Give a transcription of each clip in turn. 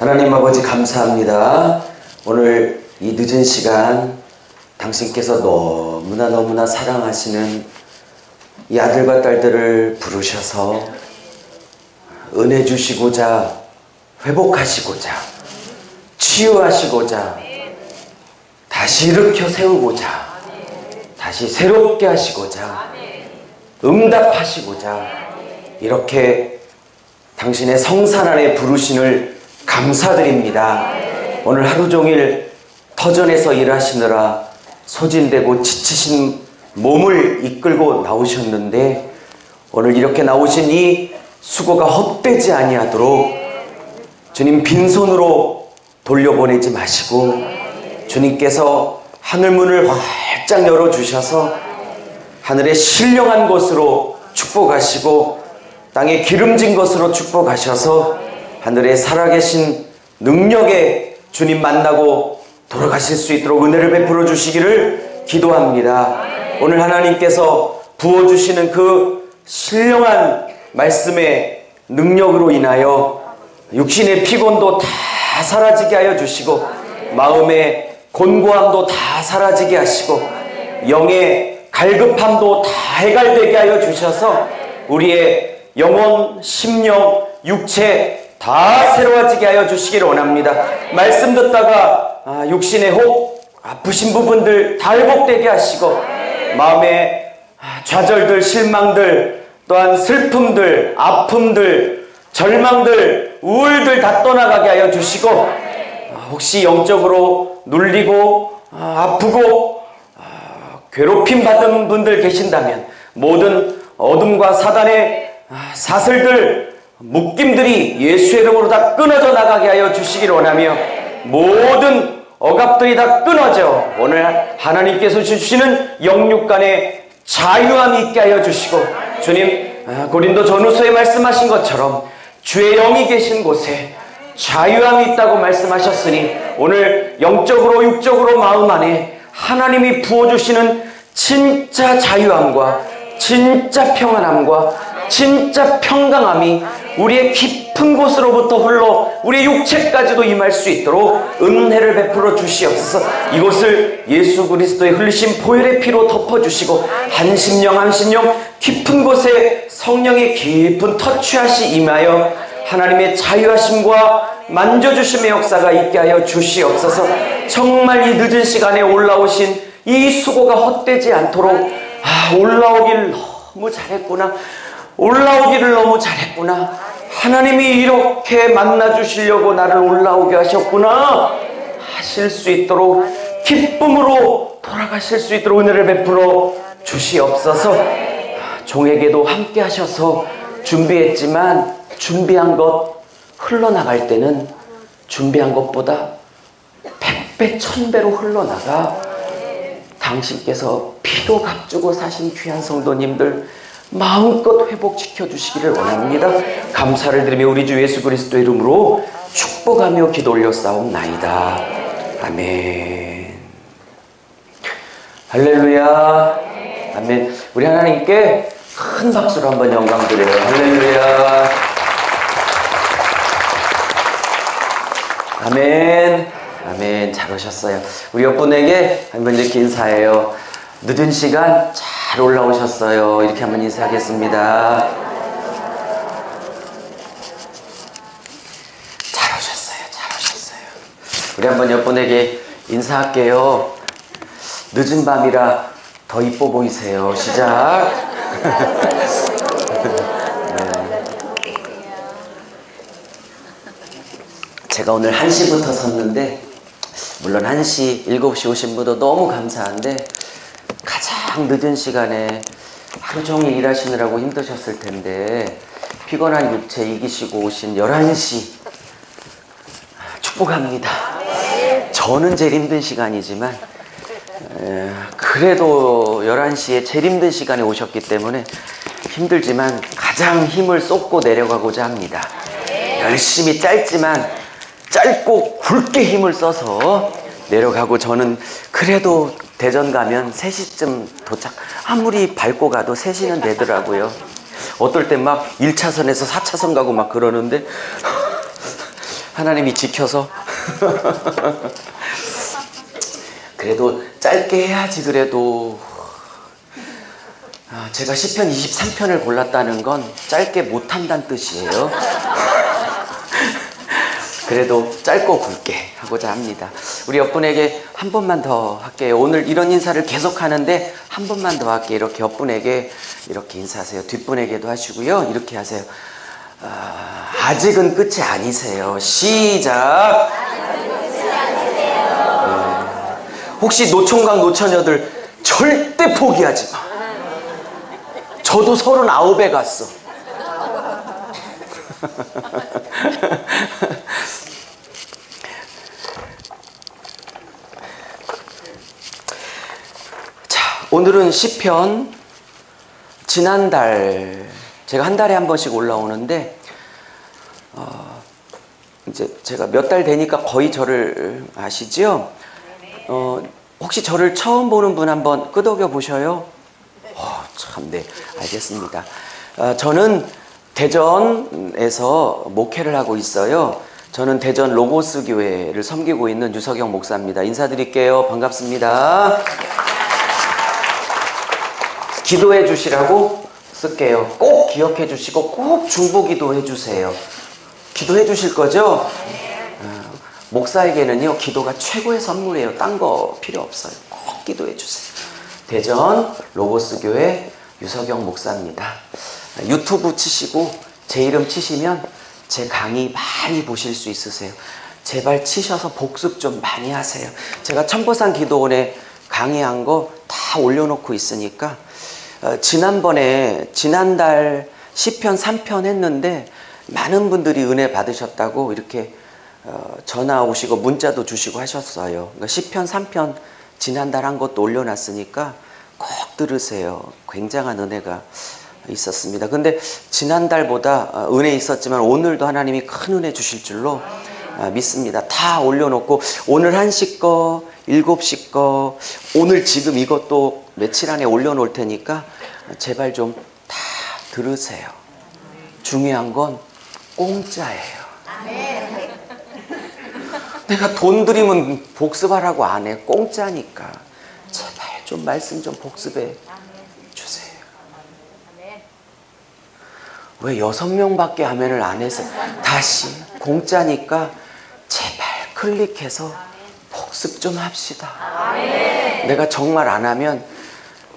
하나님 아버지 감사합니다. 오늘 이 늦은 시간 당신께서 너무나 사랑하시는 이 아들과 딸들을 부르셔서 은혜 주시고자, 회복하시고자, 치유하시고자, 다시 일으켜 세우고자, 다시 새롭게 하시고자, 응답하시고자, 이렇게 당신의 성산 안에 부르심을 감사드립니다. 오늘 하루 종일 터전에서 일하시느라 소진되고 지치신 몸을 이끌고 나오셨는데, 오늘 이렇게 나오신 이 수고가 헛되지 아니하도록 주님 빈손으로 돌려보내지 마시고, 주님께서 하늘문을 활짝 열어주셔서 하늘의 신령한 것으로 축복하시고 땅에 기름진 것으로 축복하셔서 하늘에 살아계신 능력에 주님 만나고 돌아가실 수 있도록 은혜를 베풀어 주시기를 기도합니다. 오늘 하나님께서 부어주시는 그 신령한 말씀의 능력으로 인하여 육신의 피곤도 다 사라지게 하여 주시고, 마음의 곤고함도 다 사라지게 하시고, 영의 갈급함도 다 해갈되게 하여 주셔서 우리의 영혼, 심령, 육체 다 새로워지게 하여 주시기를 원합니다. 말씀 듣다가 육신의 혹 아프신 부분들 다 회복되게 하시고, 마음의 좌절들, 실망들, 또한 슬픔들, 아픔들, 절망들, 우울들 다 떠나가게 하여 주시고, 혹시 영적으로 눌리고 아프고 괴롭힘 받은 분들 계신다면 모든 어둠과 사단의 사슬들, 묶임들이 예수의 이름으로 다 끊어져 나가게 하여 주시기를 원하며, 모든 억압들이 다 끊어져 오늘 하나님께서 주시는 영육간의 자유함이 있게 하여 주시고, 주님 고린도 전후서에 말씀하신 것처럼 주의 영이 계신 곳에 자유함이 있다고 말씀하셨으니, 오늘 영적으로 육적으로 마음 안에 하나님이 부어주시는 진짜 자유함과 진짜 평안함과 진짜 평강함이 우리의 깊은 곳으로부터 흘러 우리의 육체까지도 임할 수 있도록 은혜를 베풀어 주시옵소서. 이곳을 예수 그리스도의 흘리신 보혈의 피로 덮어주시고, 한 심령 한 심령 깊은 곳에 성령의 깊은 터치하시 임하여 하나님의 자유하심과 만져주심의 역사가 있게 하여 주시옵소서. 정말 이 늦은 시간에 올라오신 이 수고가 헛되지 않도록, 올라오길 너무 잘했구나, 올라오기를 너무 잘했구나, 하나님이 이렇게 만나주시려고 나를 올라오게 하셨구나 하실 수 있도록, 기쁨으로 돌아가실 수 있도록 은혜를 베풀어 주시옵소서. 종에게도 함께 하셔서 준비했지만 준비한 것 흘러나갈 때는 준비한 것보다 100배 1000배로 흘러나가 당신께서 피도 값주고 사신 귀한 성도님들 마음껏 회복시켜 주시기를 원합니다. 감사를 드리며 우리 주 예수 그리스도 이름으로 축복하며 기도 올려싸움나이다. 아멘. 할렐루야. 아멘. 우리 하나님께 큰 박수로 한번 영광 드려요. 할렐루야. 아멘. 아멘. 잘 오셨어요. 우리 옆분에게 한번 이렇게 인사해요. 늦은 시간 잘 올라오셨어요. 이렇게 한번 인사하겠습니다. 잘 오셨어요. 잘 오셨어요. 우리 한번 옆분에게 인사할게요. 늦은 밤이라 더 이뻐 보이세요. 시작. 제가 오늘 1시부터 섰는데, 물론 1시, 7시 오신 분도 너무 감사한데, 가장 늦은 시간에 하루 종일 일하시느라고 힘드셨을 텐데 피곤한 육체 이기시고 오신 11시 축복합니다. 저는 제일 힘든 시간이지만 그래도 11시에 제일 힘든 시간에 오셨기 때문에 힘들지만 가장 힘을 쏟고 내려가고자 합니다. 열심히 짧지만 짧고 굵게 힘을 써서 내려가고, 저는 그래도 대전 가면 3시쯤 도착, 아무리 밟고 가도 3시는 되더라고요. 어떨 땐 막 1차선에서 4차선 가고 막 그러는데 하나님이 지켜서 그래도 짧게 해야지. 그래도 제가 시편 23편을 골랐다는 건 짧게 못한다는 뜻이에요. 그래도 짧고 굵게 하고자 합니다. 우리 옆분에게 한 번만 더 할게요. 오늘 이런 인사를 계속 하는데 한 번만 더 할게요. 이렇게 옆분에게 이렇게 인사하세요. 뒷분에게도 하시고요. 이렇게 하세요. 아직은 끝이 아니세요. 시작. 혹시 노총각 노처녀들 절대 포기하지 마. 저도 39에 갔어. 자, 오늘은 시편. 지난달 제가 한 달에 한 번씩 올라오는데 이제 제가 몇 달 되니까 거의 저를 아시죠? 혹시 저를 처음 보는 분 한번 끄덕여 보셔요? 참, 네, 알겠습니다. 저는 대전에서 목회를 하고 있어요. 저는 대전 로고스 교회를 섬기고 있는 유석영 목사입니다. 인사드릴게요. 반갑습니다. 기도해 주시라고 쓸게요. 꼭 기억해 주시고 꼭 중보 기도해 주세요. 기도해 주실 거죠? 목사에게는요, 기도가 최고의 선물이에요. 딴 거 필요 없어요. 꼭 기도해 주세요. 대전 로고스 교회 유석영 목사입니다. 유튜브 치시고 제 이름 치시면 제 강의 많이 보실 수 있으세요. 제발 치셔서 복습 좀 많이 하세요. 제가 천보산 기도원에 강의한 거 다 올려놓고 있으니까 지난달 시편 3편 했는데 많은 분들이 은혜 받으셨다고 이렇게 전화 오시고 문자도 주시고 하셨어요. 그러니까 시편 3편 지난달 한 것도 올려놨으니까 꼭 들으세요. 굉장한 은혜가 있었습니다. 근데 지난달보다 은혜 있었지만 오늘도 하나님이 큰 은혜 주실 줄로 믿습니다. 다 올려놓고 오늘 1시 거, 7시 거, 오늘 지금 이것도 며칠 안에 올려놓을 테니까 제발 좀 다 들으세요. 중요한 건 공짜예요. 내가 돈 들이면 복습하라고 안 해. 공짜니까. 제발 좀 말씀 좀 복습해 주세요. 왜 6명밖에 아멘을 안 해서 다시 공짜니까 제발 클릭해서 복습 좀 합시다. 내가 정말 안 하면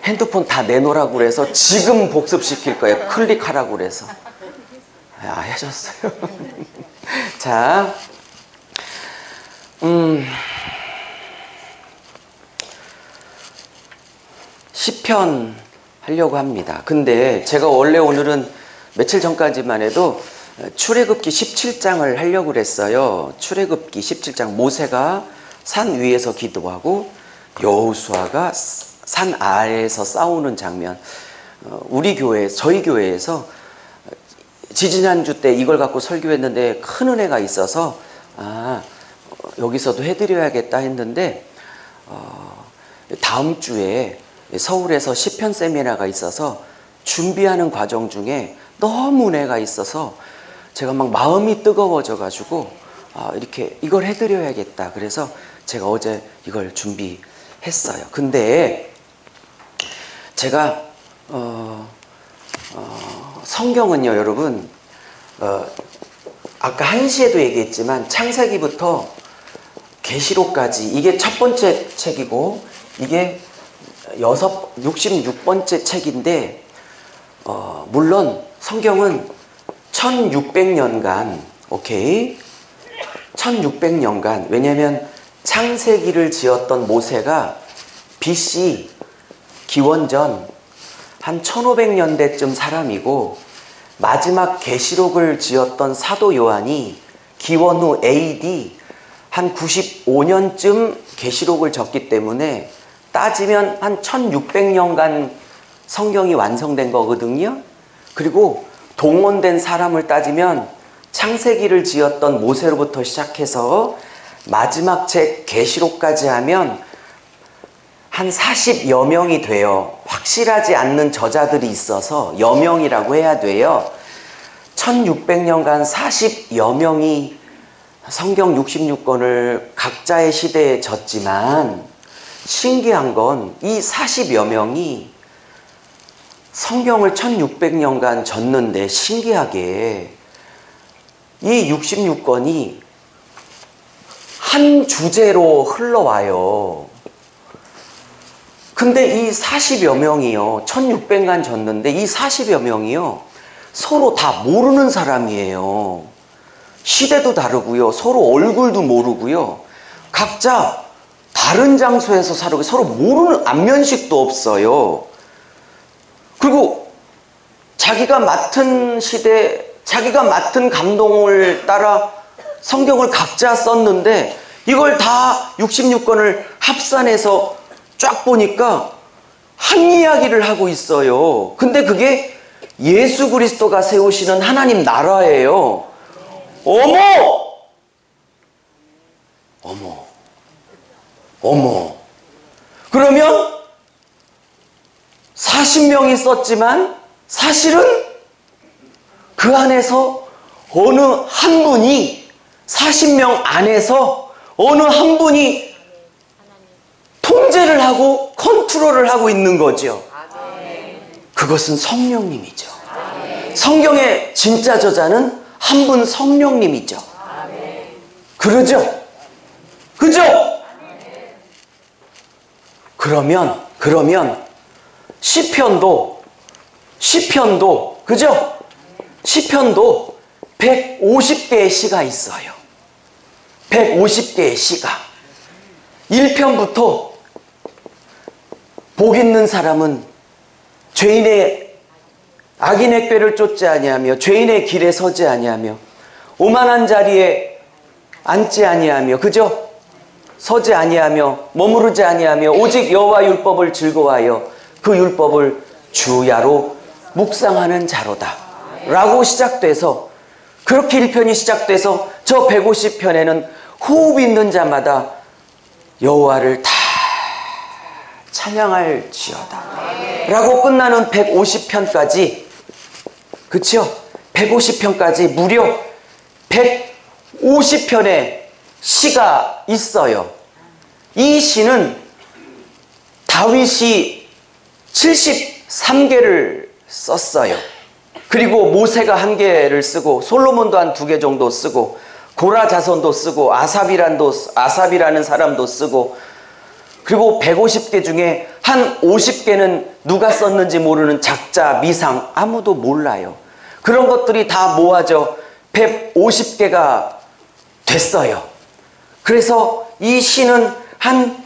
핸드폰 다 내놓으라고 그래서 지금 복습시킬 거예요. 클릭하라고 그래서. 하셨어요. 자, 시편 하려고 합니다. 근데 제가 원래 오늘은 며칠 전까지만 해도 출애굽기 17장을 하려고 그랬어요. 출애굽기 17장, 모세가 산 위에서 기도하고 여호수아가 산 아래에서 싸우는 장면. 우리 교회, 저희 교회에서 지지난주 때 이걸 갖고 설교했는데 큰 은혜가 있어서 여기서도 해드려야겠다 했는데 다음 주에 서울에서 시편 세미나가 있어서 준비하는 과정 중에 너무 은혜가 있어서 제가 막 마음이 뜨거워져 가지고 이렇게 이걸 해드려야겠다. 그래서 제가 어제 이걸 준비했어요. 근데 제가 성경은요, 여러분, 아까 1시에도 얘기했지만 창세기부터 계시록까지 이게 첫 번째 책이고 이게 66번째 책인데 물론 성경은 1600년간 오케이 1600년간 왜냐하면 창세기를 지었던 모세가 BC 기원전 한 1500년대쯤 사람이고 마지막 계시록을 지었던 사도 요한이 기원 후 AD 한 95년쯤 계시록을 적기 때문에 따지면 한 1600년간 성경이 완성된 거거든요. 그리고 동원된 사람을 따지면 창세기를 지었던 모세로부터 시작해서 마지막 책 계시록까지 하면 한 40여 명이 돼요. 확실하지 않는 저자들이 있어서 여명이라고 해야 돼요. 1600년간 40여 명이 성경 66권을 각자의 시대에 졌지만 신기한 건 이 40여 명이 성경을 1600년간 졌는데 신기하게 이 66권이 한 주제로 흘러와요. 근데 이 40여 명이요, 1600년 졌는데 이 40여 명이요, 서로 다 모르는 사람이에요. 시대도 다르고요, 서로 얼굴도 모르고요, 각자 다른 장소에서 살고 서로 모르는 안면식도 없어요. 그리고 자기가 맡은 시대, 자기가 맡은 감동을 따라 성경을 각자 썼는데 이걸 다 66권을 합산해서 쫙 보니까 한 이야기를 하고 있어요. 근데 그게 예수 그리스도가 세우시는 하나님 나라예요. 어머! 어머! 어머! 그러면 40명이 썼지만 사실은 그 안에서 어느 한 분이, 40명 안에서 어느 한 분이 통제를 하고 컨트롤을 하고 있는 거죠. 그것은 성령님이죠. 성경의 진짜 저자는 한 분 성령님이죠. 그러죠? 그죠? 그러면 시편도 그죠? 시편도 150개의 시가 있어요. 150개의 시가. 1편부터 복 있는 사람은 죄인의 악인의 꾀를 쫓지 아니하며 죄인의 길에 서지 아니하며 오만한 자리에 앉지 아니하며, 그죠? 서지 아니하며 머무르지 아니하며 오직 여호와 율법을 즐거워하여 그 율법을 주야로 묵상하는 자로다 라고 시작돼서, 그렇게 1편이 시작돼서 저 150편에는 호흡 있는 자마다 여호와를 다 찬양할지어다 라고 끝나는 150편까지, 그쵸? 150편까지 무려 150편의 시가 있어요. 이 시는 다윗이 73개를 썼어요. 그리고 모세가 1개를 쓰고 솔로몬도 한 2개 정도 쓰고 고라 자손도 쓰고 아삽이라는 사람도 쓰고, 그리고 150개 중에 한 50개는 누가 썼는지 모르는 작자, 미상, 아무도 몰라요. 그런 것들이 다 모아져 150개가 됐어요. 그래서 이 시는 한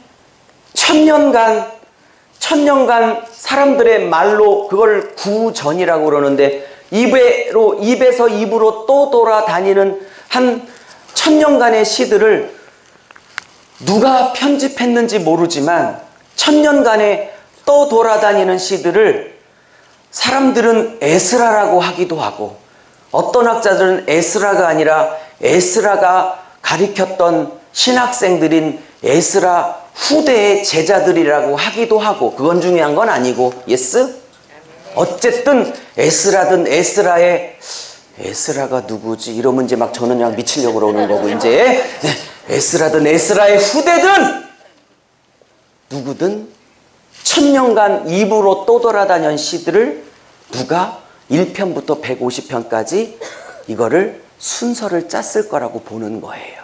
1000년간 사람들의 말로 그걸 구전이라고 그러는데, 입에서 입으로 또 돌아다니는 한 1000년간의 시들을 누가 편집했는지 모르지만 1000년간에 또 돌아다니는 시들을 사람들은 에스라라고 하기도 하고, 어떤 학자들은 에스라가 아니라 에스라가 가리켰던 신학생들인 에스라 후대의 제자들이라고 하기도 하고, 그건 중요한 건 아니고, 예스? 어쨌든 에스라든 에스라가 누구지? 이러면 이제 막 저는 그냥 미치려고 그러는 거고, 이제 에스라든 에스라의 후대든 누구든 1000년간 입으로 떠돌아다닌 시들을 누가 1편부터 150편까지 이거를 순서를 짰을 거라고 보는 거예요.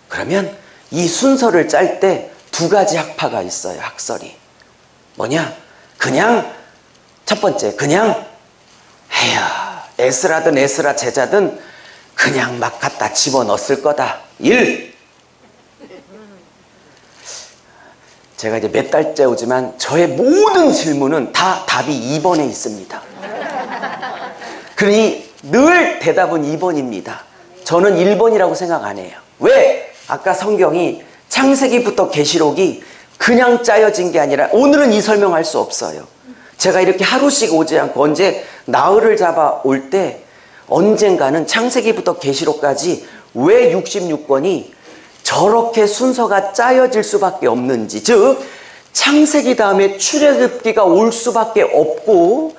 그러면 이 순서를 짤 때 2가지 학파가 있어요. 학설이 뭐냐? 그냥 첫 번째, 그냥 에스라든 에스라 제자든 그냥 막 갖다 집어넣었을 거다. 1. 제가 이제 몇 달째 오지만 저의 모든 질문은 다 답이 2번에 있습니다. 그러니 늘 대답은 2번입니다. 저는 1번이라고 생각 안 해요. 왜? 아까 성경이 창세기부터 계시록이 그냥 짜여진 게 아니라, 오늘은 이 설명할 수 없어요. 제가 이렇게 하루씩 오지 않고 언제 나흘을 잡아 올 때 언젠가는 창세기부터 계시록까지 왜 66권이 저렇게 순서가 짜여질 수밖에 없는지, 즉 창세기 다음에 출애굽기가 올 수밖에 없고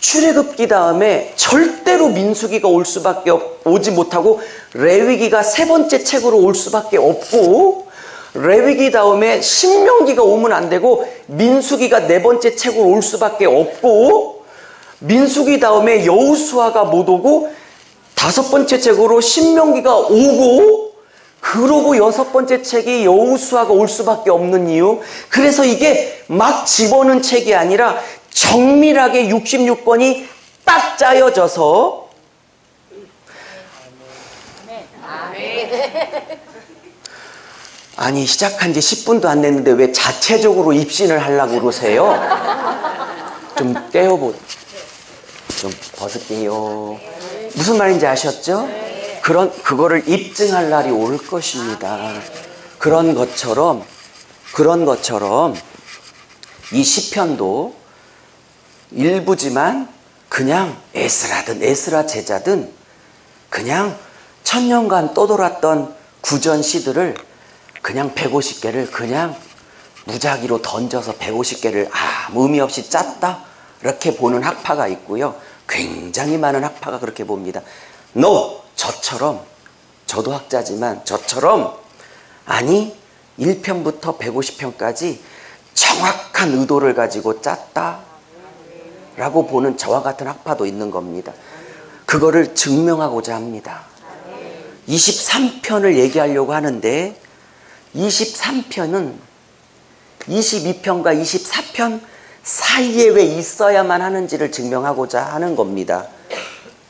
출애굽기 다음에 절대로 민수기가 올 수밖에 오지 못하고 레위기가 세 번째 책으로 올 수밖에 없고, 레위기 다음에 신명기가 오면 안 되고 민수기가 네 번째 책으로 올 수밖에 없고, 민수기 다음에 여호수아가 못 오고 다섯 번째 책으로 신명기가 오고, 그러고 여섯 번째 책이 여호수아가 올 수밖에 없는 이유. 그래서 이게 막 집어넣은 책이 아니라 정밀하게 66권이 딱 짜여져서, 아니 시작한 지 10분도 안 됐는데 왜 자체적으로 입신을 하려고 그러세요? 좀 좀 벗을게요. 무슨 말인지 아셨죠? 그거를 입증할 날이 올 것입니다. 그런 것처럼 이 시편도 일부지만 그냥 에스라든 에스라 제자든 그냥 천년간 떠돌았던 구전 시들을 그냥 150개를 그냥 무작위로 던져서 150개를 아무 의미 없이 짰다, 이렇게 보는 학파가 있고요. 굉장히 많은 학파가 그렇게 봅니다. 저처럼, 저도 학자지만 저처럼, 아니 1편부터 150편까지 정확한 의도를 가지고 짰다 라고 보는 저와 같은 학파도 있는 겁니다. 그거를 증명하고자 합니다. 23편을 얘기하려고 하는데 23편은 22편과 24편 사이에 왜 있어야만 하는지를 증명하고자 하는 겁니다.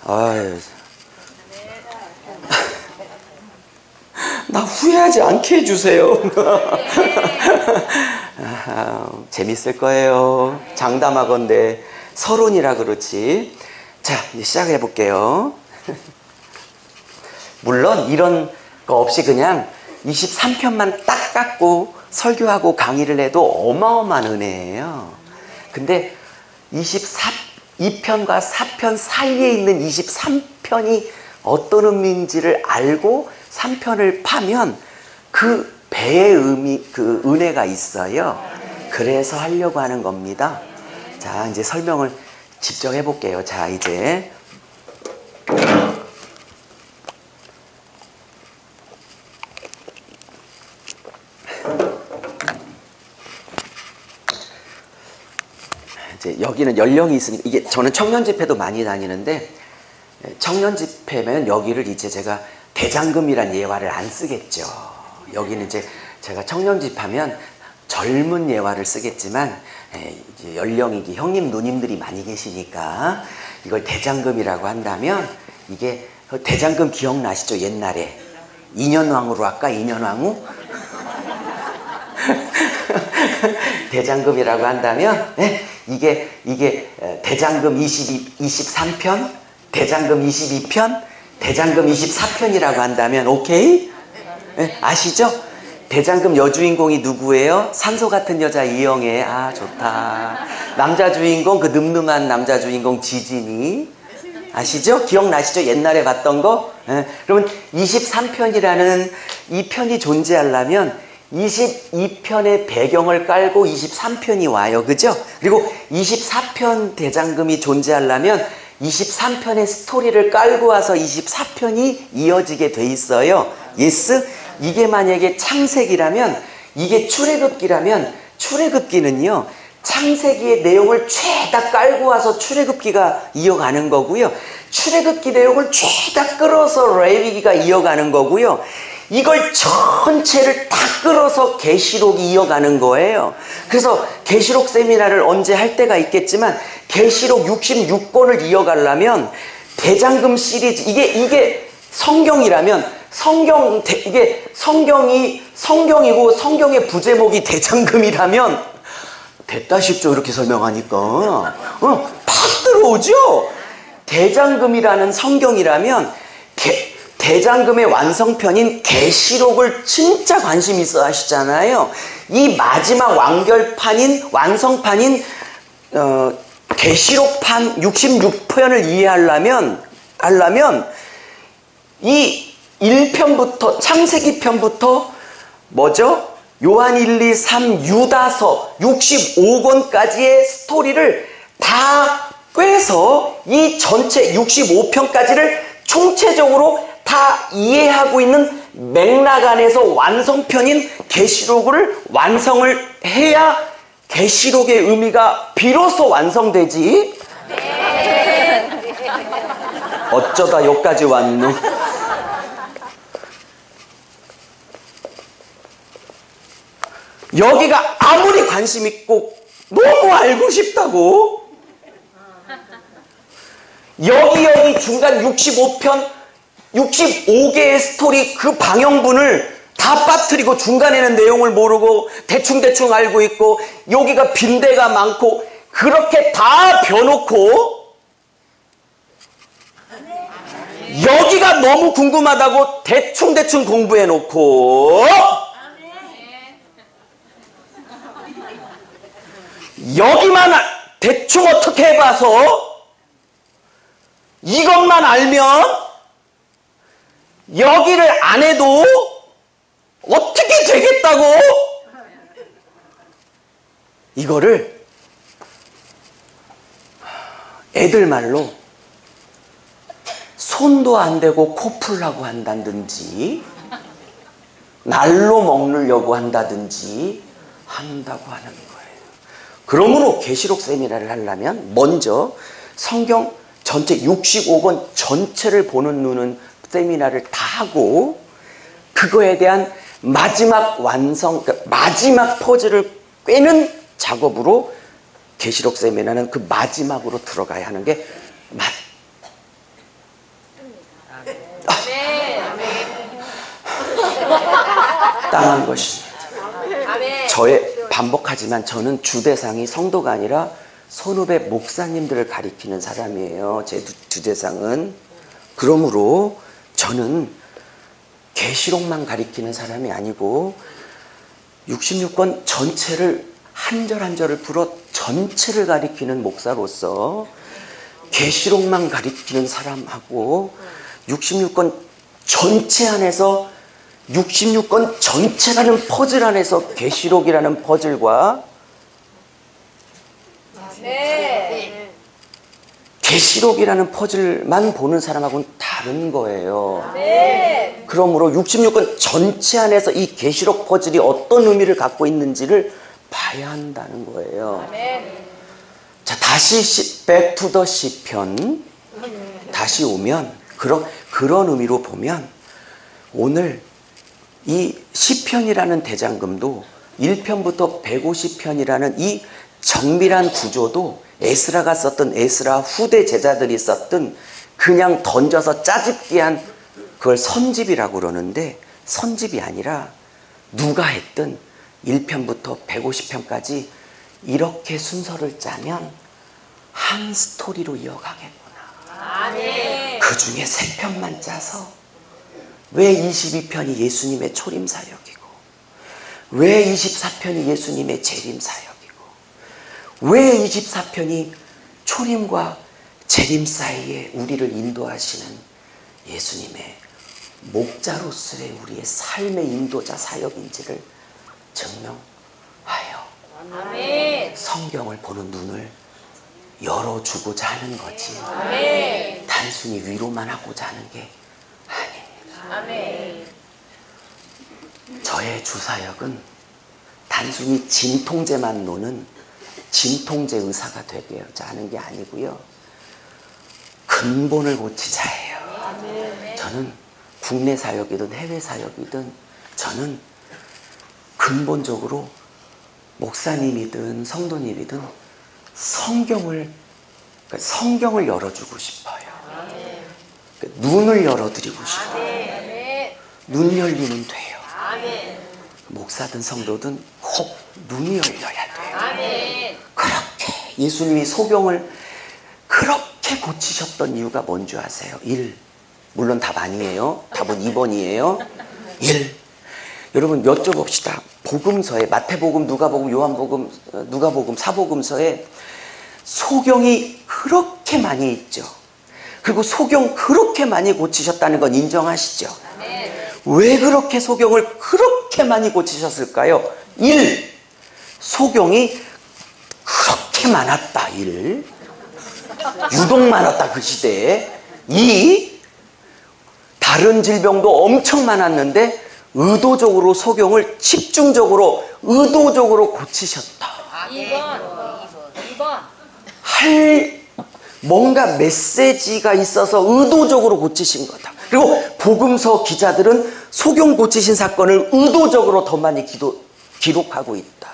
아유, 나 후회하지 않게 해주세요. 재밌을 거예요. 장담하건대 서론이라 그렇지. 자, 이제 시작해 볼게요. 물론 이런 거 없이 그냥 23편만 딱 갖고 설교하고 강의를 해도 어마어마한 은혜예요. 근데 22편과 4편 사이에 있는 23편이 어떤 의미인지를 알고 3편을 파면 그 배의 의미, 그 은혜가 있어요. 그래서 하려고 하는 겁니다. 자, 이제 설명을 직접 해볼게요. 자, 이제 여기는 연령이 있으니까, 이게 저는 청년 집회도 많이 다니는데 청년 집회면 여기를 이제 제가 대장금이란 예화를 안 쓰겠죠. 여기는 이제 제가 청년 집하면 젊은 예화를 쓰겠지만 이제 연령이 이제 형님 누님들이 많이 계시니까 이걸 대장금이라고 한다면, 이게 대장금 기억나시죠? 옛날에 인현왕후로 할까? 인현왕후? 대장금이라고 한다면 이게 대장금 23편, 대장금 22편, 대장금 24편이라고 한다면 오케이? 아시죠? 대장금 여주인공이 누구예요? 산소 같은 여자 이영애. 아, 좋다. 남자 주인공, 그 늠름한 남자 주인공 지진이. 아시죠? 기억나시죠? 옛날에 봤던 거? 그러면 23편이라는 이 편이 존재하려면 22편의 배경을 깔고 23편이 와요. 그죠? 그리고 24편 대장금이 존재하려면 23편의 스토리를 깔고 와서 24편이 이어지게 돼 있어요. 예스? 이게 만약에 창세기라면, 이게 출애굽기라면, 출애굽기는요 창세기의 내용을 죄다 깔고 와서 출애굽기가 이어가는 거고요, 출애굽기 내용을 죄다 끌어서 레위기가 이어가는 거고요, 이걸 전체를 다 끌어서 계시록이 이어가는 거예요. 그래서 계시록 세미나를 언제 할 때가 있겠지만, 계시록 66권을 이어가려면 대장금 시리즈, 이게 성경이라면 이게 성경이고 성경의 부제목이 대장금이라면 됐다 싶죠? 이렇게 설명하니까 팍 들어오죠? 대장금이라는 성경이라면 대장금의 완성편인 계시록을 진짜 관심 있어 하시잖아요. 이 마지막 완성판인 계시록판 66편을 이해하려면 이 1편부터 창세기 편부터 뭐죠? 요한 1, 2, 3, 유다서 65권까지의 스토리를 다 꿰서 이 전체 65편까지를 총체적으로 다 이해하고 있는 맥락 안에서 완성편인 계시록을 완성을 해야 계시록의 의미가 비로소 완성되지. 어쩌다 여기까지 왔노? 여기가 아무리 관심 있고 너무 알고 싶다고 여기 중간 65편 65개의 스토리 그 방영분을 다 빠뜨리고 중간에는 내용을 모르고 대충대충 알고 있고 여기가 빈대가 많고 그렇게 다 벼놓고 여기가 너무 궁금하다고 대충대충 공부해놓고 여기만 대충 어떻게 해봐서 이것만 알면 여기를 안 해도 어떻게 되겠다고 이거를 애들 말로 손도 안 대고 코 풀라고 한다든지 날로 먹으려고 한다든지 한다고 하는 거예요. 그러므로 계시록 세미나를 하려면 먼저 성경 전체 65권 전체를 보는 눈은 세미나를 다 하고 그거에 대한 마지막 완성, 그러니까 마지막 퍼즐을 꿰는 작업으로 계시록 세미나는 그 마지막으로 들어가야 하는 게 땅한 것입니다. 저의 반복하지만 저는 주대상이 성도가 아니라 선후배 목사님들을 가리키는 사람이에요. 제 주대상은. 그러므로 저는 계시록만 가리키는 사람이 아니고 66권 전체를 한 절 한 절을 풀어 전체를 가리키는 목사로서 계시록만 가리키는 사람하고 66권 전체 안에서 66권 전체라는 퍼즐 안에서 계시록이라는 퍼즐과 계시록이라는 퍼즐만 보는 사람하고는 다른 거예요. 그러므로 66권 전체 안에서 이 계시록 퍼즐이 어떤 의미를 갖고 있는지를 봐야 한다는 거예요. 자, 다시 back to the 시편 다시 오면 그런 의미로 보면 오늘 이 시편이라는 대장금도 1편부터 150편이라는 이 정밀한 구조도 에스라가 썼던 에스라 후대 제자들이 썼던 그냥 던져서 짜집기 한 그걸 선집이라고 그러는데 선집이 아니라 누가 했든 1편부터 150편까지 이렇게 순서를 짜면 한 스토리로 이어가겠구나. 그 중에 3편만 짜서 왜 22편이 예수님의 초림 사역이고 왜 24편이 예수님의 재림 사역이고 왜 24편이 초림과 재림 사이에 우리를 인도하시는 예수님의 목자로서의 우리의 삶의 인도자 사역인지를 증명하여 성경을 보는 눈을 열어주고자 하는 거지 단순히 위로만 하고자 하는 게 아닙니다. 저의 주사역은 단순히 진통제만 노는 진통제 의사가 되고자 하는 게 아니고요. 근본을 고치자예요. 저는 국내 사역이든 해외 사역이든 저는 근본적으로 목사님이든 성도님이든 성경을 열어주고 싶어요. 눈을 열어드리고 싶어요. 눈 열리면 돼요. 목사든 성도든 꼭 눈이 열려야 돼요. 그렇게 예수님이 소경을 그렇게 고치셨던 이유가 뭔지 아세요? 1. 물론 답 아니에요. 답은 2번이에요. 1. 여러분 여쭤봅시다. 복음서에 마태복음, 누가복음, 요한복음, 누가복음, 사복음서에 소경이 그렇게 많이 있죠. 그리고 소경 그렇게 많이 고치셨다는 건 인정하시죠? 왜 그렇게 소경을 그렇게 많이 고치셨을까요? 1. 소경이 그렇게 많았다. 1. 유독 많았다 그 시대에. 2. 다른 질병도 엄청 많았는데 의도적으로 소경을 집중적으로 의도적으로 고치셨다. 2번. 할 뭔가 메시지가 있어서 의도적으로 고치신 거다. 그리고 복음서 기자들은 소경 고치신 사건을 의도적으로 더 많이 기록하고 있다.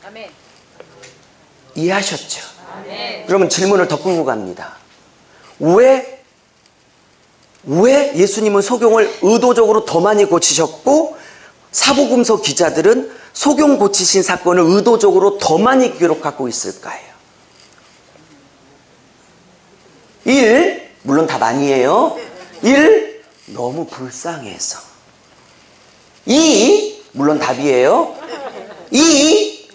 아멘. 이해하셨죠? 아멘. 그러면 질문을 더 끌고 갑니다. 왜 예수님은 소경을 의도적으로 더 많이 고치셨고 사복음서 기자들은 소경 고치신 사건을 의도적으로 더 많이 기록하고 있을까요? 1. 물론 답 아니에요. 1. 너무 불쌍해서. 2. 물론 답이에요. 2.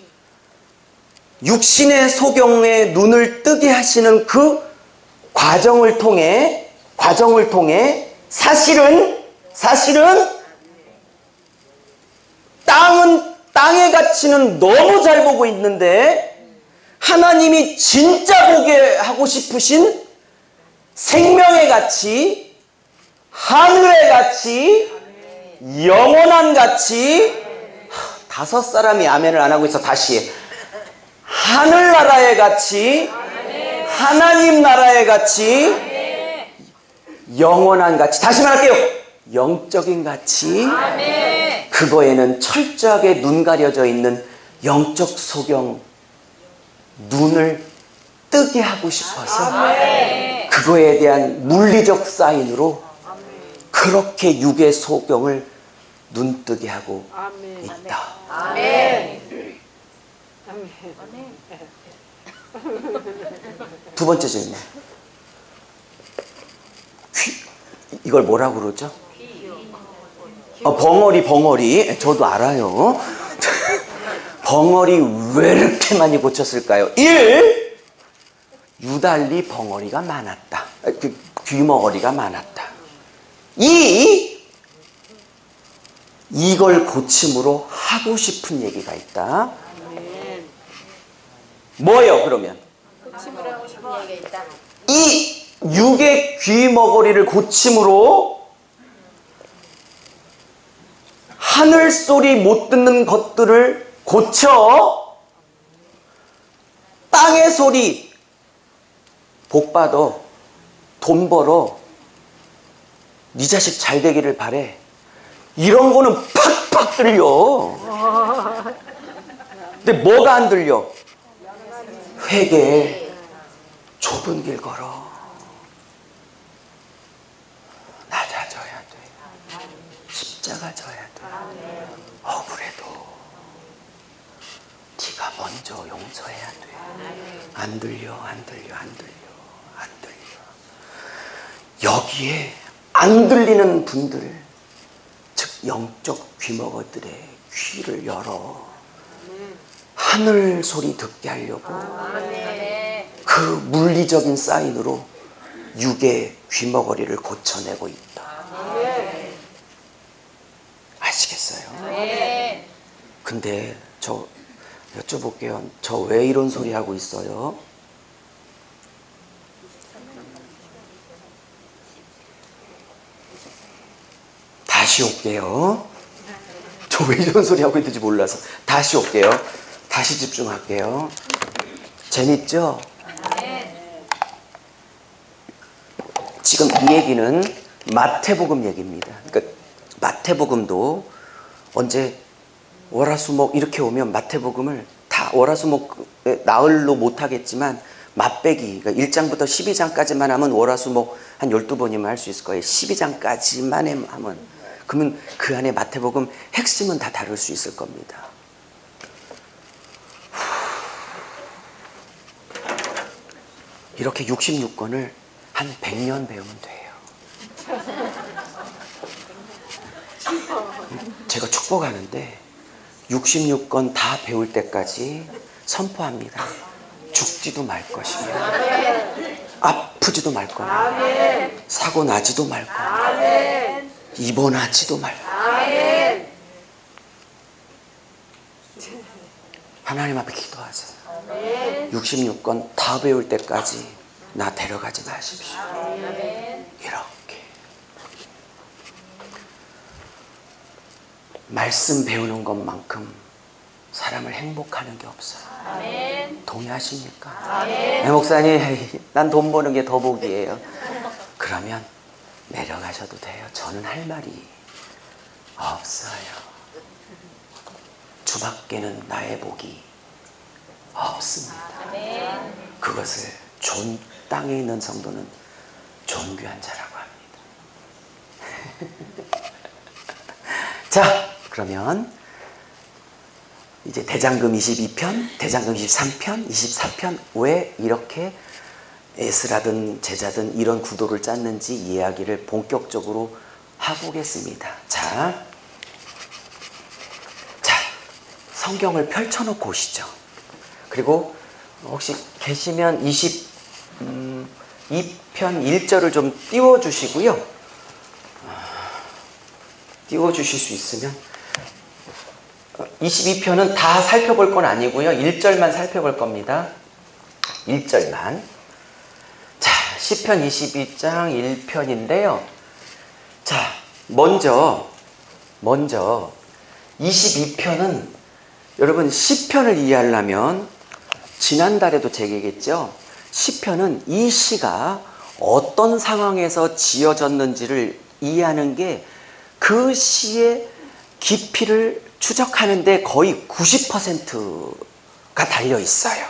육신의 소경의 눈을 뜨게 하시는 그 과정을 통해 사실은 땅의 가치는 너무 잘 보고 있는데 하나님이 진짜 보게 하고 싶으신 생명의 가치, 하늘의 가치, 영원한 가치. 5사람이 아멘을 안 하고 있어. 다시. 하늘나라의 가치, 하나님 나라의 가치, 영원한 가치. 다시 말할게요. 영적인 가치. 그거에는 철저하게 눈 가려져 있는 영적 소경, 눈을 뜨게 하고 싶어서 그거에 대한 물리적 사인으로 그렇게 육의 소경을 눈뜨게 하고 있다. 두 번째 질문. 이걸 뭐라고 그러죠? 벙어리. 저도 알아요. 벙어리 왜 이렇게 많이 고쳤을까요? 1. 유달리 벙어리가 많았다. 귀머거리가 많았다. 2. 이걸 고침으로 하고 싶은 얘기가 있다. 뭐예요 그러면? 고침으로 하고 싶은 얘기가 있다. 이 육의 귀머거리를 고침으로 하늘 소리 못 듣는 것들을 고쳐 땅의 소리, 복 받아, 돈 벌어, 네 자식 잘 되기를 바래, 이런 거는 팍팍 들려. 근데 뭐가 안 들려? 회개, 좁은 길 걸어, 낮아져야 돼, 십자가 져야 돼, 억울해도 네가 먼저 용서해야 돼. 안 들려. 여기에 안 들리는 분들, 즉 영적 귀머거들의 귀를 열어 하늘 소리 듣게 하려고 그 물리적인 사인으로 육의 귀머거리를 고쳐내고 있다. 아시겠어요? 근데 저 여쭤볼게요. 저 왜 이런 소리 하고 있어요? 다시 올게요. 저 왜 이런 소리 하고 있는지 몰라서 다시 올게요. 다시 집중할게요. 재밌죠? 지금 이 얘기는 마태복음 얘기입니다. 그러니까 마태복음도 언제 월화수목 이렇게 오면 마태복음을 다 월화수목 나흘로 못하겠지만 맛배기, 그러니까 1장부터 12장까지만 하면 월화수목 한 12번이면 할 수 있을 거예요. 12장까지만 하면. 그러면 그 안에 마태복음 핵심은 다 다룰 수 있을 겁니다. 이렇게 66권을 한 100년 배우면 돼요. 제가 축복하는데 66권 다 배울 때까지 선포합니다. 죽지도 말 것이며 아프지도 말 거며 사고 나지도 말 거며 입원하지도 말 거며 하나님 앞에 기도하세요. 66권 다 배울 때까지 나 데려가지 마십시오. 이렇게 말씀 배우는 것만큼 사람을 행복하는 게 없어요. 동의하십니까? 네, 목사님, 난 돈 버는 게 더 복이에요. 그러면 내려가셔도 돼요. 저는 할 말이 없어요. 주밖에는 나의 복이 없습니다. 그것을 땅에 있는 성도는 존귀한 자라고 합니다. 자, 그러면 이제 대장금 22편, 대장금 23편, 24편 왜 이렇게 에스라든 제자든 이런 구도를 짰는지 이야기를 본격적으로 하보겠습니다. 자, 성경을 펼쳐놓고 오시죠. 그리고 혹시 계시면 22편 1절을 좀 띄워주시고요. 띄워주실 수 있으면 22편은 다 살펴볼 건 아니고요. 1절만 살펴볼 겁니다. 1절만. 자, 시편 22장 1편인데요. 자, 먼저 22편은 여러분 시편을 이해하려면 지난달에도 제가 얘기했죠. 시편은 이 시가 어떤 상황에서 지어졌는지를 이해하는 게 그 시의 깊이를 추적하는데 거의 90%가 달려 있어요.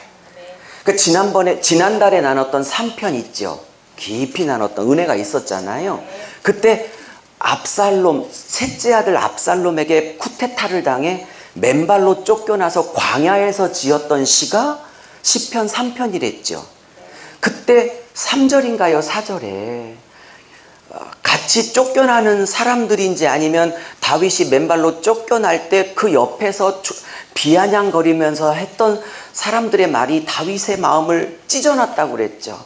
그러니까 지난달에 나눴던 3편 있죠. 깊이 나눴던 은혜가 있었잖아요. 그때 압살롬, 셋째 아들 압살롬에게 쿠데타를 당해 맨발로 쫓겨나서 광야에서 지었던 시가 시편 3편이랬죠. 그때 3절인가요? 4절에 같이 쫓겨나는 사람들인지 아니면 다윗이 맨발로 쫓겨날 때 그 옆에서 비아냥거리면서 했던 사람들의 말이 다윗의 마음을 찢어놨다고 그랬죠.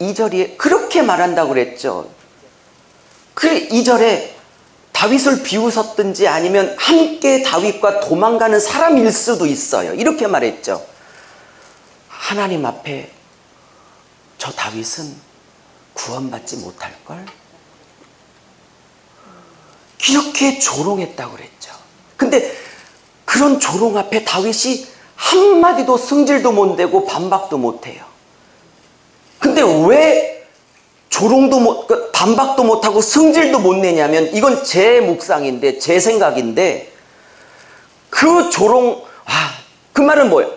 2절이 그렇게 말한다고 그랬죠. 그 2절에 다윗을 비웃었든지 아니면 함께 다윗과 도망가는 사람일 수도 있어요. 이렇게 말했죠. 하나님 앞에 저 다윗은 구원받지 못할걸? 이렇게 조롱했다고 그랬죠. 근데 그런 조롱 앞에 다윗이 한마디도 승질도 못 내고 반박도 못 해요. 근데 왜 반박도 못하고 승질도 못 내냐면 이건 제 묵상인데 제 생각인데 그 그 말은 뭐예요?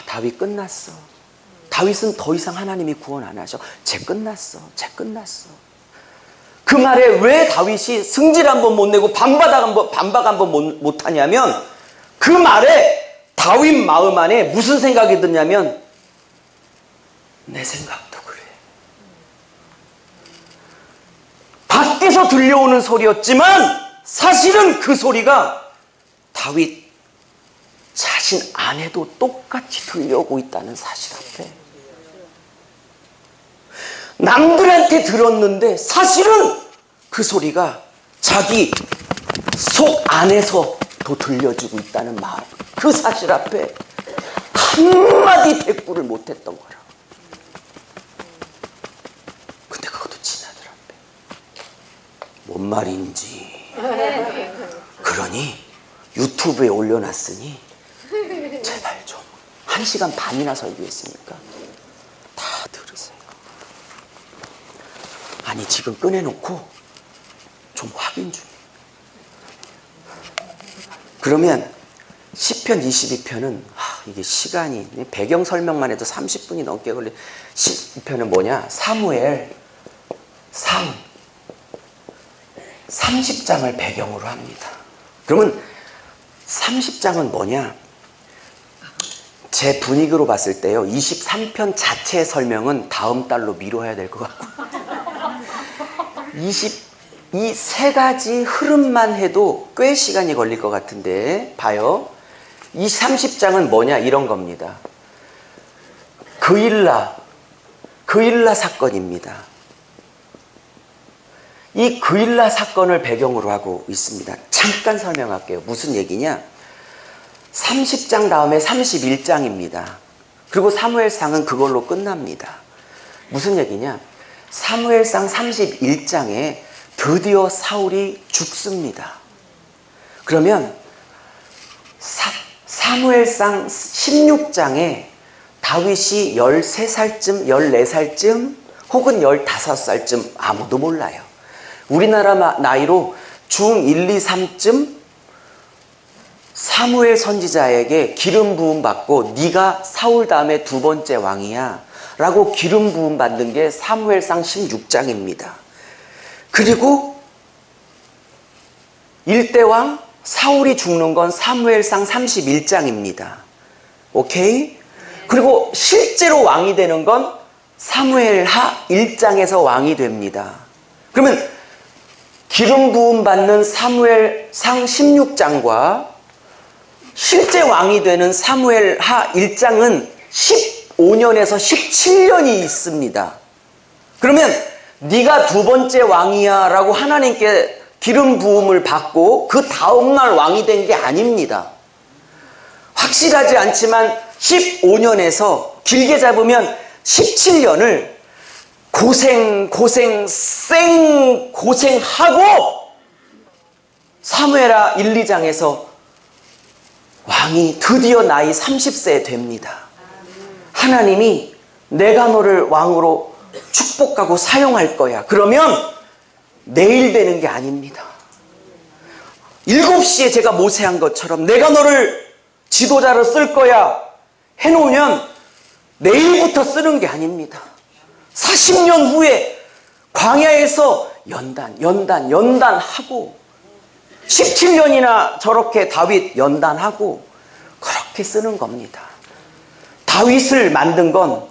다윗 끝났어. 다윗은 더 이상 하나님이 구원 안 하셔. 쟤 끝났어. 그 말에 왜 다윗이 승질 한번 못 내고 반박 한번 못 하냐면 그 말에 다윗 마음 안에 무슨 생각이 드냐면 내 생각도 그래. 밖에서 들려오는 소리였지만 사실은 그 소리가 다윗 자신 안에도 똑같이 들려오고 있다는 사실 앞에 남들한테 들었는데 사실은 그 소리가 자기 속 안에서도 들려주고 있다는 마음, 그 사실 앞에 한마디 대꾸를 못했던 거라. 근데 그것도 지나들 앞에 뭔 말인지. 그러니 유튜브에 올려놨으니 제발 좀 1시간 반이나 설교했으니까 다 들으세요. 아니 지금 꺼내놓고 좀 확인 좀. 그러면 시편 22편은 이게 시간이 배경 설명만 해도 30분이 넘게 걸려. 시편은 뭐냐? 사무엘 30장을 배경으로 합니다. 그러면 30장은 뭐냐? 제 분위기로 봤을 때요, 23편 자체의 설명은 다음 달로 미뤄야 될 것 같고 이 세 가지 흐름만 해도 꽤 시간이 걸릴 것 같은데 봐요. 이 30장은 뭐냐? 이런 겁니다. 그일라 사건입니다. 이 그일라 사건을 배경으로 하고 있습니다. 잠깐 설명할게요. 무슨 얘기냐? 30장 다음에 31장입니다. 그리고 사무엘상은 그걸로 끝납니다. 무슨 얘기냐? 사무엘상 31장에 드디어 사울이 죽습니다. 그러면 사무엘상 16장에 다윗이 13살쯤, 14살쯤 혹은 15살쯤 아무도 몰라요. 우리나라 나이로 중1, 2, 3쯤 사무엘 선지자에게 기름 부음 받고 네가 사울 다음에 두 번째 왕이야 라고 기름 부음 받는 게 사무엘상 16장입니다. 그리고 일대왕 사울이 죽는 건 사무엘상 31장입니다. 오케이? 그리고 실제로 왕이 되는 건 사무엘하 1장에서 왕이 됩니다. 그러면 기름 부음 받는 사무엘상 16장과 실제 왕이 되는 사무엘하 1장은 15년에서 17년이 있습니다. 그러면 네가 두 번째 왕이야 라고 하나님께 기름 부음을 받고 그 다음날 왕이 된 게 아닙니다. 확실하지 않지만 15년에서 길게 잡으면 17년을 고생하고 사무엘하 1, 2장에서 왕이 드디어 나이 30세 됩니다. 하나님이 내가 너를 왕으로 축복하고 사용할 거야. 그러면 내일 되는 게 아닙니다. 7시에 제가 모세한 것처럼 내가 너를 지도자로 쓸 거야 해놓으면 내일부터 쓰는 게 아닙니다. 40년 후에 광야에서 연단하고 17년이나 저렇게 다윗 연단하고 그렇게 쓰는 겁니다. 다윗을 만든 건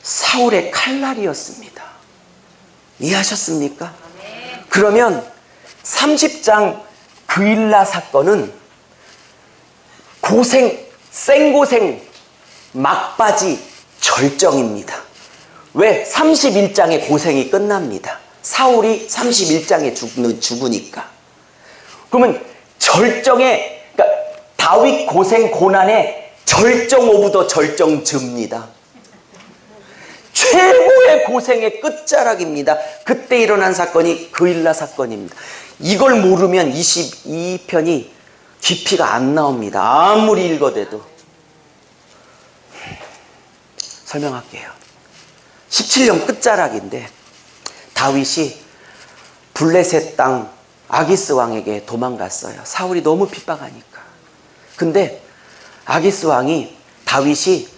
사울의 칼날이었습니다. 이해하셨습니까? 그러면 30장 그일라 사건은 생고생 막바지 절정입니다. 왜? 31장에 고생이 끝납니다. 사울이 31장에 죽으니까. 그러면 그러니까 다윗 고생 고난의 절정 오브 더 절정즈입니다. 최고의 고생의 끝자락입니다. 그때 일어난 사건이 그일라 사건입니다. 이걸 모르면 22편이 깊이가 안 나옵니다. 아무리 읽어대도. 설명할게요. 17년 끝자락인데 다윗이 블레셋 땅 아기스 왕에게 도망갔어요. 사울이 너무 핍박하니까. 근데 아기스 왕이 다윗이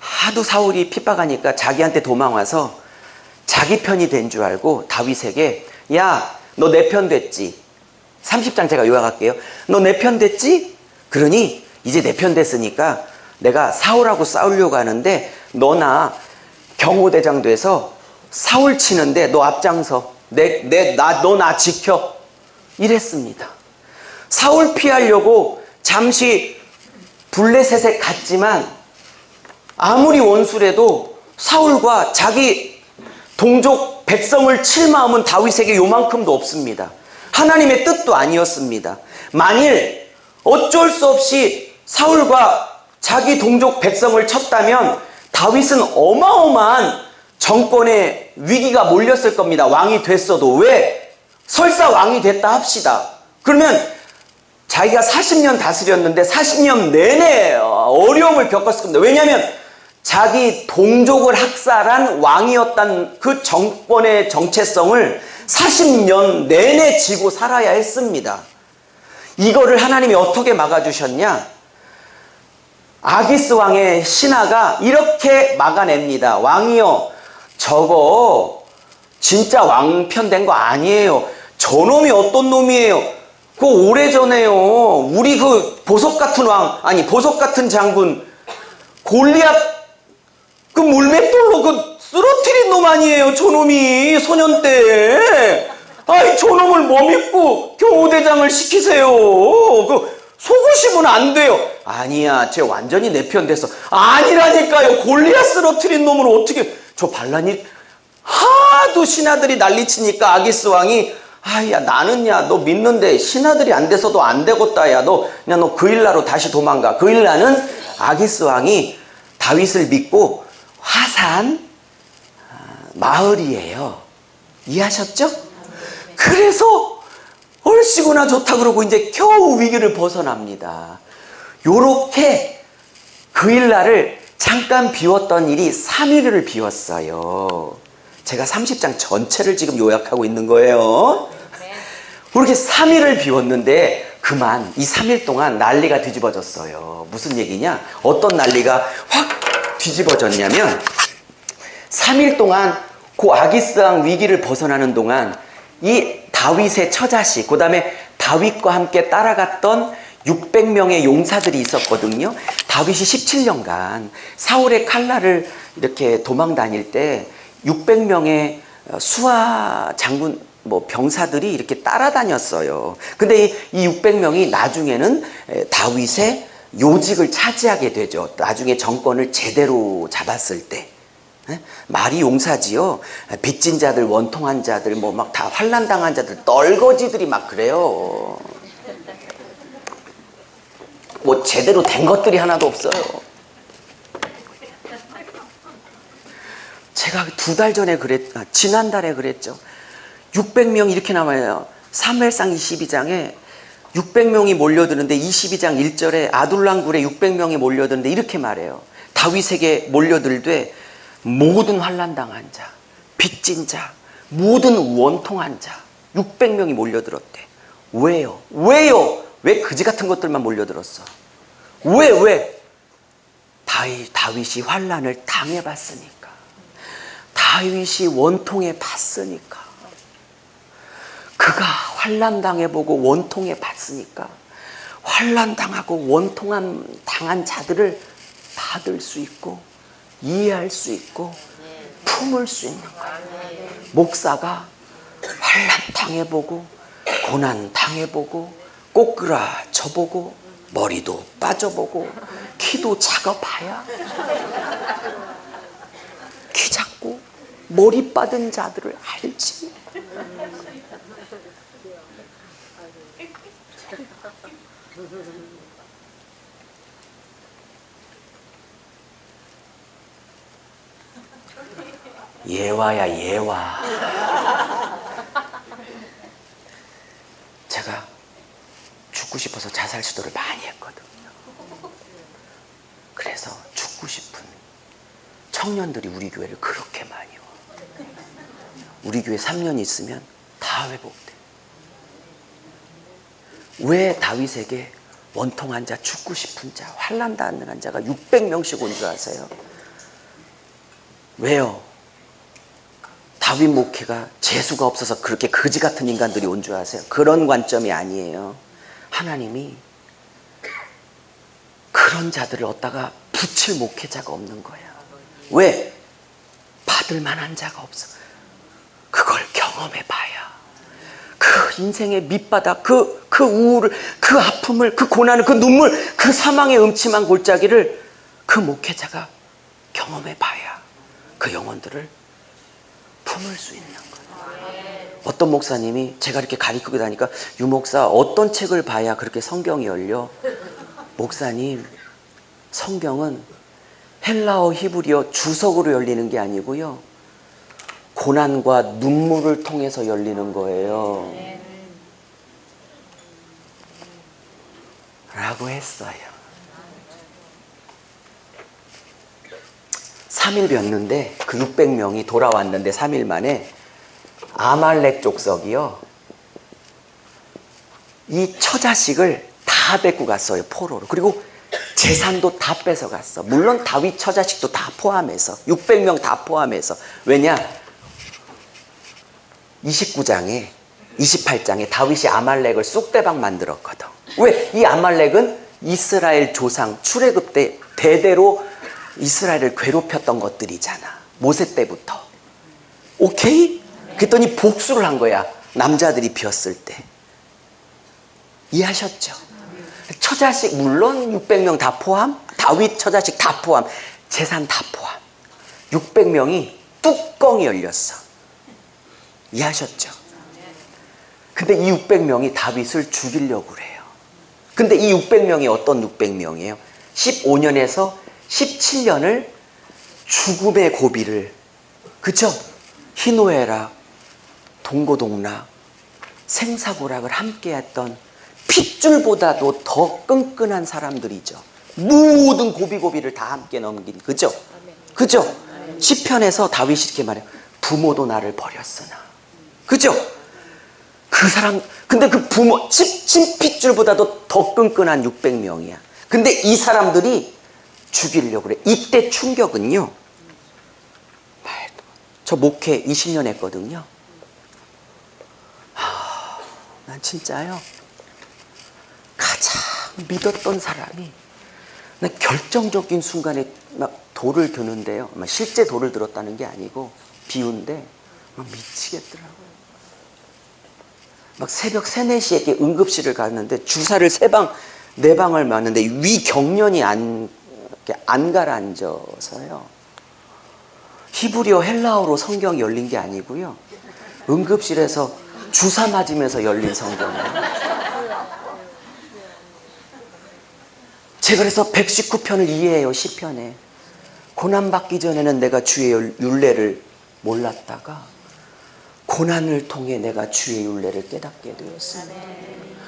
하도 사울이 핍박하니까 자기한테 도망와서 자기 편이 된 줄 알고 다윗에게 야, 너 내 편 됐지? 30장 제가 요약할게요. 너 내 편 됐지? 그러니 이제 내 편 됐으니까 내가 사울하고 싸우려고 하는데 너나 경호대장 돼서 사울 치는데 너 앞장서. 너 나 지켜. 이랬습니다. 사울 피하려고 잠시 블레셋에 갔지만 아무리 원수래도 사울과 자기 동족 백성을 칠 마음은 다윗에게 요만큼도 없습니다. 하나님의 뜻도 아니었습니다. 만일 어쩔 수 없이 사울과 자기 동족 백성을 쳤다면 다윗은 어마어마한 정권의 위기가 몰렸을 겁니다. 왕이 됐어도. 왜? 설사 왕이 됐다 합시다. 그러면 자기가 40년 다스렸는데 40년 내내 어려움을 겪었을 겁니다. 왜냐하면 자기 동족을 학살한 왕이었던 그 정권의 정체성을 40년 내내 지고 살아야 했습니다. 이거를 하나님이 어떻게 막아주셨냐? 아기스 왕의 신하가 이렇게 막아냅니다. 왕이요, 저거 진짜 왕 편 된 거 아니에요. 저놈이 어떤 놈이에요? 그거 오래전에요, 우리 그 보석 같은 장군 골리앗 그 물맷돌로 그 쓰러뜨린 놈 아니에요, 저놈이 소년 때. 아이, 저놈을 뭐 믿고 경호대장을 시키세요? 그 속으시면 안 돼요. 아니야, 쟤 완전히 내 편 됐어. 아니라니까요. 골리앗 쓰러뜨린 놈을 어떻게. 저 반란이 하도 신하들이 난리치니까 아기스 왕이 아야, 나는야 너 믿는데 신하들이 안 돼서도 안 되겠다. 야, 너 그냥 너 그일라로 다시 도망가. 그일라는 아기스 왕이 다윗을 믿고 화산 마을이에요. 이해하셨죠? 그래서 얼씨구나 좋다 그러고 이제 겨우 위기를 벗어납니다. 요렇게 그 일날을 잠깐 비웠던 일이 3일을 비웠어요. 제가 30장 전체를 지금 요약하고 있는 거예요. 그렇게 3일을 비웠는데 그만 이 3일 동안 난리가 뒤집어졌어요. 무슨 얘기냐? 어떤 난리가 확 뒤집어졌냐면 3일 동안 그 아기스왕 위기를 벗어나는 동안 이 다윗의 처자식, 그 다음에 다윗과 함께 따라갔던 600명의 용사들이 있었거든요. 다윗이 17년간 사울의 칼날을 이렇게 도망 다닐 때 600명의 수하 장군 병사들이 이렇게 따라다녔어요. 근데 이 600명이 나중에는 다윗의 요직을 차지하게 되죠. 나중에 정권을 제대로 잡았을 때. 말이 용사지요. 빚진 자들, 원통한 자들, 막 다 환난당한 자들, 떨거지들이 막 그래요. 제대로 된 것들이 하나도 없어요. 제가 2달 전에 지난달에 그랬죠. 600명 이렇게 남아요. 사무엘상 22장에 600명이 몰려드는데 22장 1절에 아둘람 굴에 600명이 몰려드는데 이렇게 말해요. 다윗에게 몰려들되 모든 환난당한 자, 빚진 자, 모든 원통한 자 600명이 몰려들었대. 왜요? 왜 그지 같은 것들만 몰려들었어? 왜? 다윗이 환난을 당해봤으니까. 다윗이 원통해 봤으니까. 그가 환난 당해보고 원통해 봤으니까 환난 당하고 원통한 당한 자들을 받을 수 있고 이해할 수 있고 품을 수 있는 거예요. 목사가 환난 당해보고 고난 당해보고 꼬꾸라져보고 머리도 빠져보고 키도 작아봐야 키 작고 머리 빠진 자들을 알지. 예화야 예화. 제가 죽고 싶어서 자살 시도를 많이 했거든요. 그래서 죽고 싶은 청년들이 우리 교회를 그렇게 많이 와. 우리 교회 3년 있으면 다 회복돼. 왜 다윗에게 원통한 자, 죽고 싶은 자, 환난 당한 자가 600명씩 온 줄 아세요? 왜요? 다윗 목회가 재수가 없어서 그렇게 거지 같은 인간들이 온 줄 아세요? 그런 관점이 아니에요. 하나님이 그런 자들을 얻다가 붙일 목회자가 없는 거야. 왜? 받을 만한 자가 없어. 그걸 경험해 봐야 그 인생의 밑바닥, 그 우울을, 그 아픔을, 그 고난을, 그 눈물, 그 사망의 음침한 골짜기를 그 목회자가 경험해 봐야 그 영혼들을 품을 수 있는 거예요. 어떤 목사님이 제가 이렇게 가르치고 다니까 유 목사 어떤 책을 봐야 그렇게 성경이 열려? 목사님, 성경은 헬라어, 히브리어 주석으로 열리는 게 아니고요. 고난과 눈물을 통해서 열리는 거예요. 라고 했어요. 3일 였는데 그 600명이 돌아왔는데 3일 만에 아말렉 족속이요. 이 처자식을 다 뺏고 갔어요. 포로로. 그리고 재산도 다 뺏어갔어. 물론 다윗 처자식도 다 포함해서 600명 다 포함해서. 왜냐? 29장에 28장에 다윗이 아말렉을 쑥대박 만들었거든. 왜? 이 아말렉은 이스라엘 조상 출애굽 때 대대로 이스라엘을 괴롭혔던 것들이잖아. 모세 때부터. 오케이? 그랬더니 복수를 한 거야. 남자들이 비었을 때. 이해하셨죠? 처자식 물론 600명 다 포함, 다윗 처자식 다 포함, 재산 다 포함. 600명이 뚜껑이 열렸어. 이해하셨죠? 근데 이 600명이 다윗을 죽이려고 그래요. 근데 이 600명이 어떤 600명이에요? 15년에서 17년을 죽음의 고비를, 그쵸? 희노애락, 동고동락, 생사고락을 함께했던 핏줄보다도 더 끈끈한 사람들이죠. 모든 고비고비를 다 함께 넘긴, 그죠? 그죠? 시편에서 다윗이 이렇게 말해요. 부모도 나를 버렸으나, 그죠? 그 사람, 근데 그 부모, 친핏줄보다도 더 끈끈한 600명이야. 근데 이 사람들이 죽이려고 그래. 이때 충격은요, 저 목회 20년 했거든요. 난 진짜요, 가장 믿었던 사람이 난 결정적인 순간에 막 돌을 드는데요, 실제 돌을 들었다는 게 아니고 비운데 막 미치겠더라고요. 막 새벽 3, 4시에 이렇게 응급실을 갔는데 주사를 3방, 4방을 맞는데 위 경련이 안 가라앉아서요. 히브리어 헬라어로 성경이 열린 게 아니고요, 응급실에서 주사 맞으면서 열린 성경이에요. 제가 그래서 119편을 이해해요. 시편에 고난받기 전에는 내가 주의 율례를 몰랐다가 고난을 통해 내가 주의 율례를 깨닫게 되었습니다.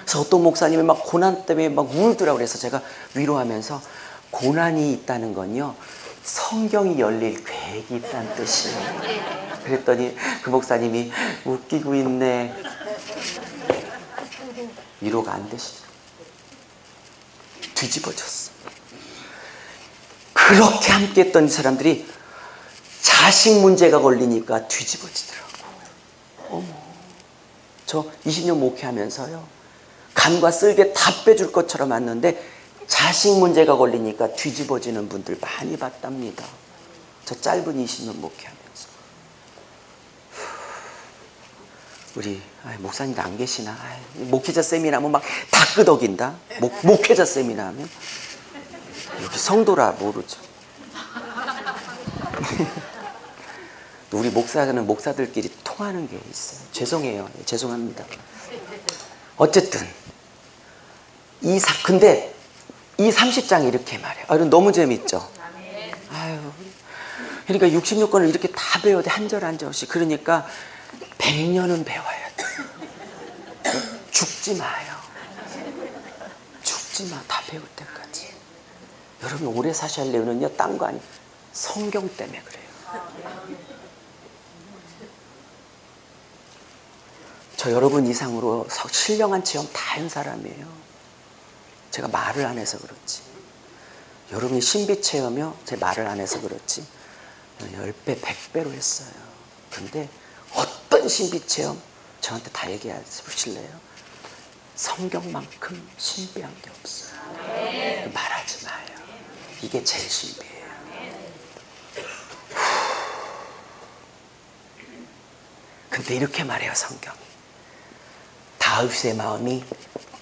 그래서 어떤 목사님이 막 고난 때문에 막 울더라고요. 그래서 제가 위로하면서 고난이 있다는 건요, 성경이 열릴 계획이 있다는 뜻이에요. 그랬더니 그 목사님이 웃기고 있네. 위로가 안 되시더라고요. 뒤집어졌어. 그렇게 함께 했던 사람들이 자식 문제가 걸리니까 뒤집어지더라고. 어머, 저 20년 목회하면서요, 간과 쓸개 다 빼줄 것처럼 왔는데 자식 문제가 걸리니까 뒤집어지는 분들 많이 봤답니다. 저 짧은 20년 목회하면서. 우리 목사님도 안 계시나? 목회자 세미나 하면 막 다 끄덕인다. 목회자 세미나 하면 여기 성도라 모르죠. 우리 목사는 목사들끼리 통하는 게 있어요. 죄송해요. 죄송합니다. 어쨌든 근데 이 30장이 이렇게 말해요. 너무 재밌죠? 아유, 그러니까 66권을 이렇게 다 배워야 돼. 한 절 한 절씩. 그러니까 100년은 배워야 돼. 죽지 마요. 죽지 마. 다 배울 때까지. 여러분 오래 사시려면요, 딴 거 아니에요. 성경 때문에 그래요. 저 여러분 이상으로 신령한 체험 다 한 사람이에요. 제가 말을 안 해서 그렇지. 여러분이 신비 체험이요, 제 말을 안 해서 그렇지 10배, 100배로 했어요. 근데 어떤 신비 체험 저한테 다 얘기하실래요? 성경만큼 신비한 게 없어요. 말하지 마요. 이게 제일 신비해요. 근데 이렇게 말해요, 성경. 다윗의 마음이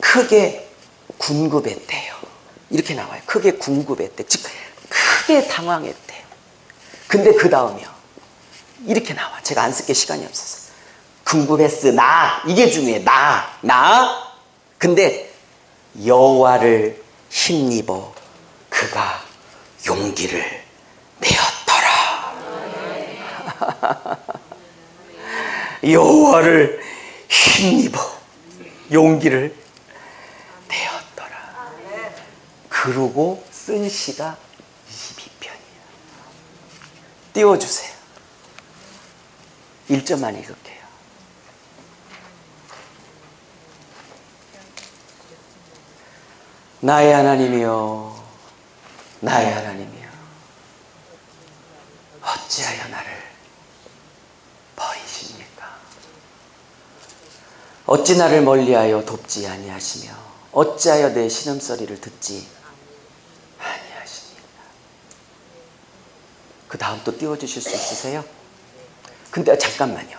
크게 궁급했대요. 이렇게 나와요. 크게 궁급했대. 즉 크게 당황했대요. 근데 그 다음이요, 이렇게 나와. 제가 안 쓸게 시간이 없어서. 궁급했으나, 이게 중요해. 나. 근데 여호와를 힘입어 그가 용기를 내었더라. 여호와를 힘입어 용기를 내었더라. 그러고 쓴 시가 22편이에요. 띄워주세요. 1점만 읽을게요. 나의 하나님이여, 나의 하나님이여, 어찌하여 나를 버리십니까? 어찌 나를 멀리하여 돕지 아니하시며 어찌하여 내 신음소리를 듣지 아니하십니까? 그 다음 또 띄워주실 수 있으세요? 근데 잠깐만요.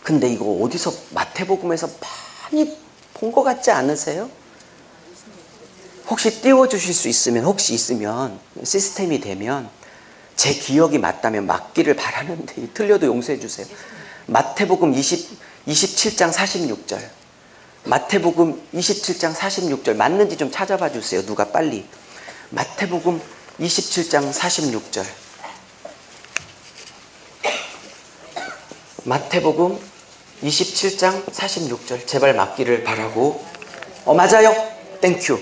근데 이거 어디서 마태복음에서 많이 본 것 같지 않으세요? 혹시 띄워주실 수 있으면, 혹시 있으면 시스템이 되면, 제 기억이 맞다면 맞기를 바라는데 틀려도 용서해 주세요. 마태복음 27장 46절. 마태복음 27장 46절 맞는지 좀 찾아봐 주세요. 누가 빨리. 마태복음 27장 46절. 마태복음 27장 46절. 제발 맞기를 바라고. 맞아요. 땡큐.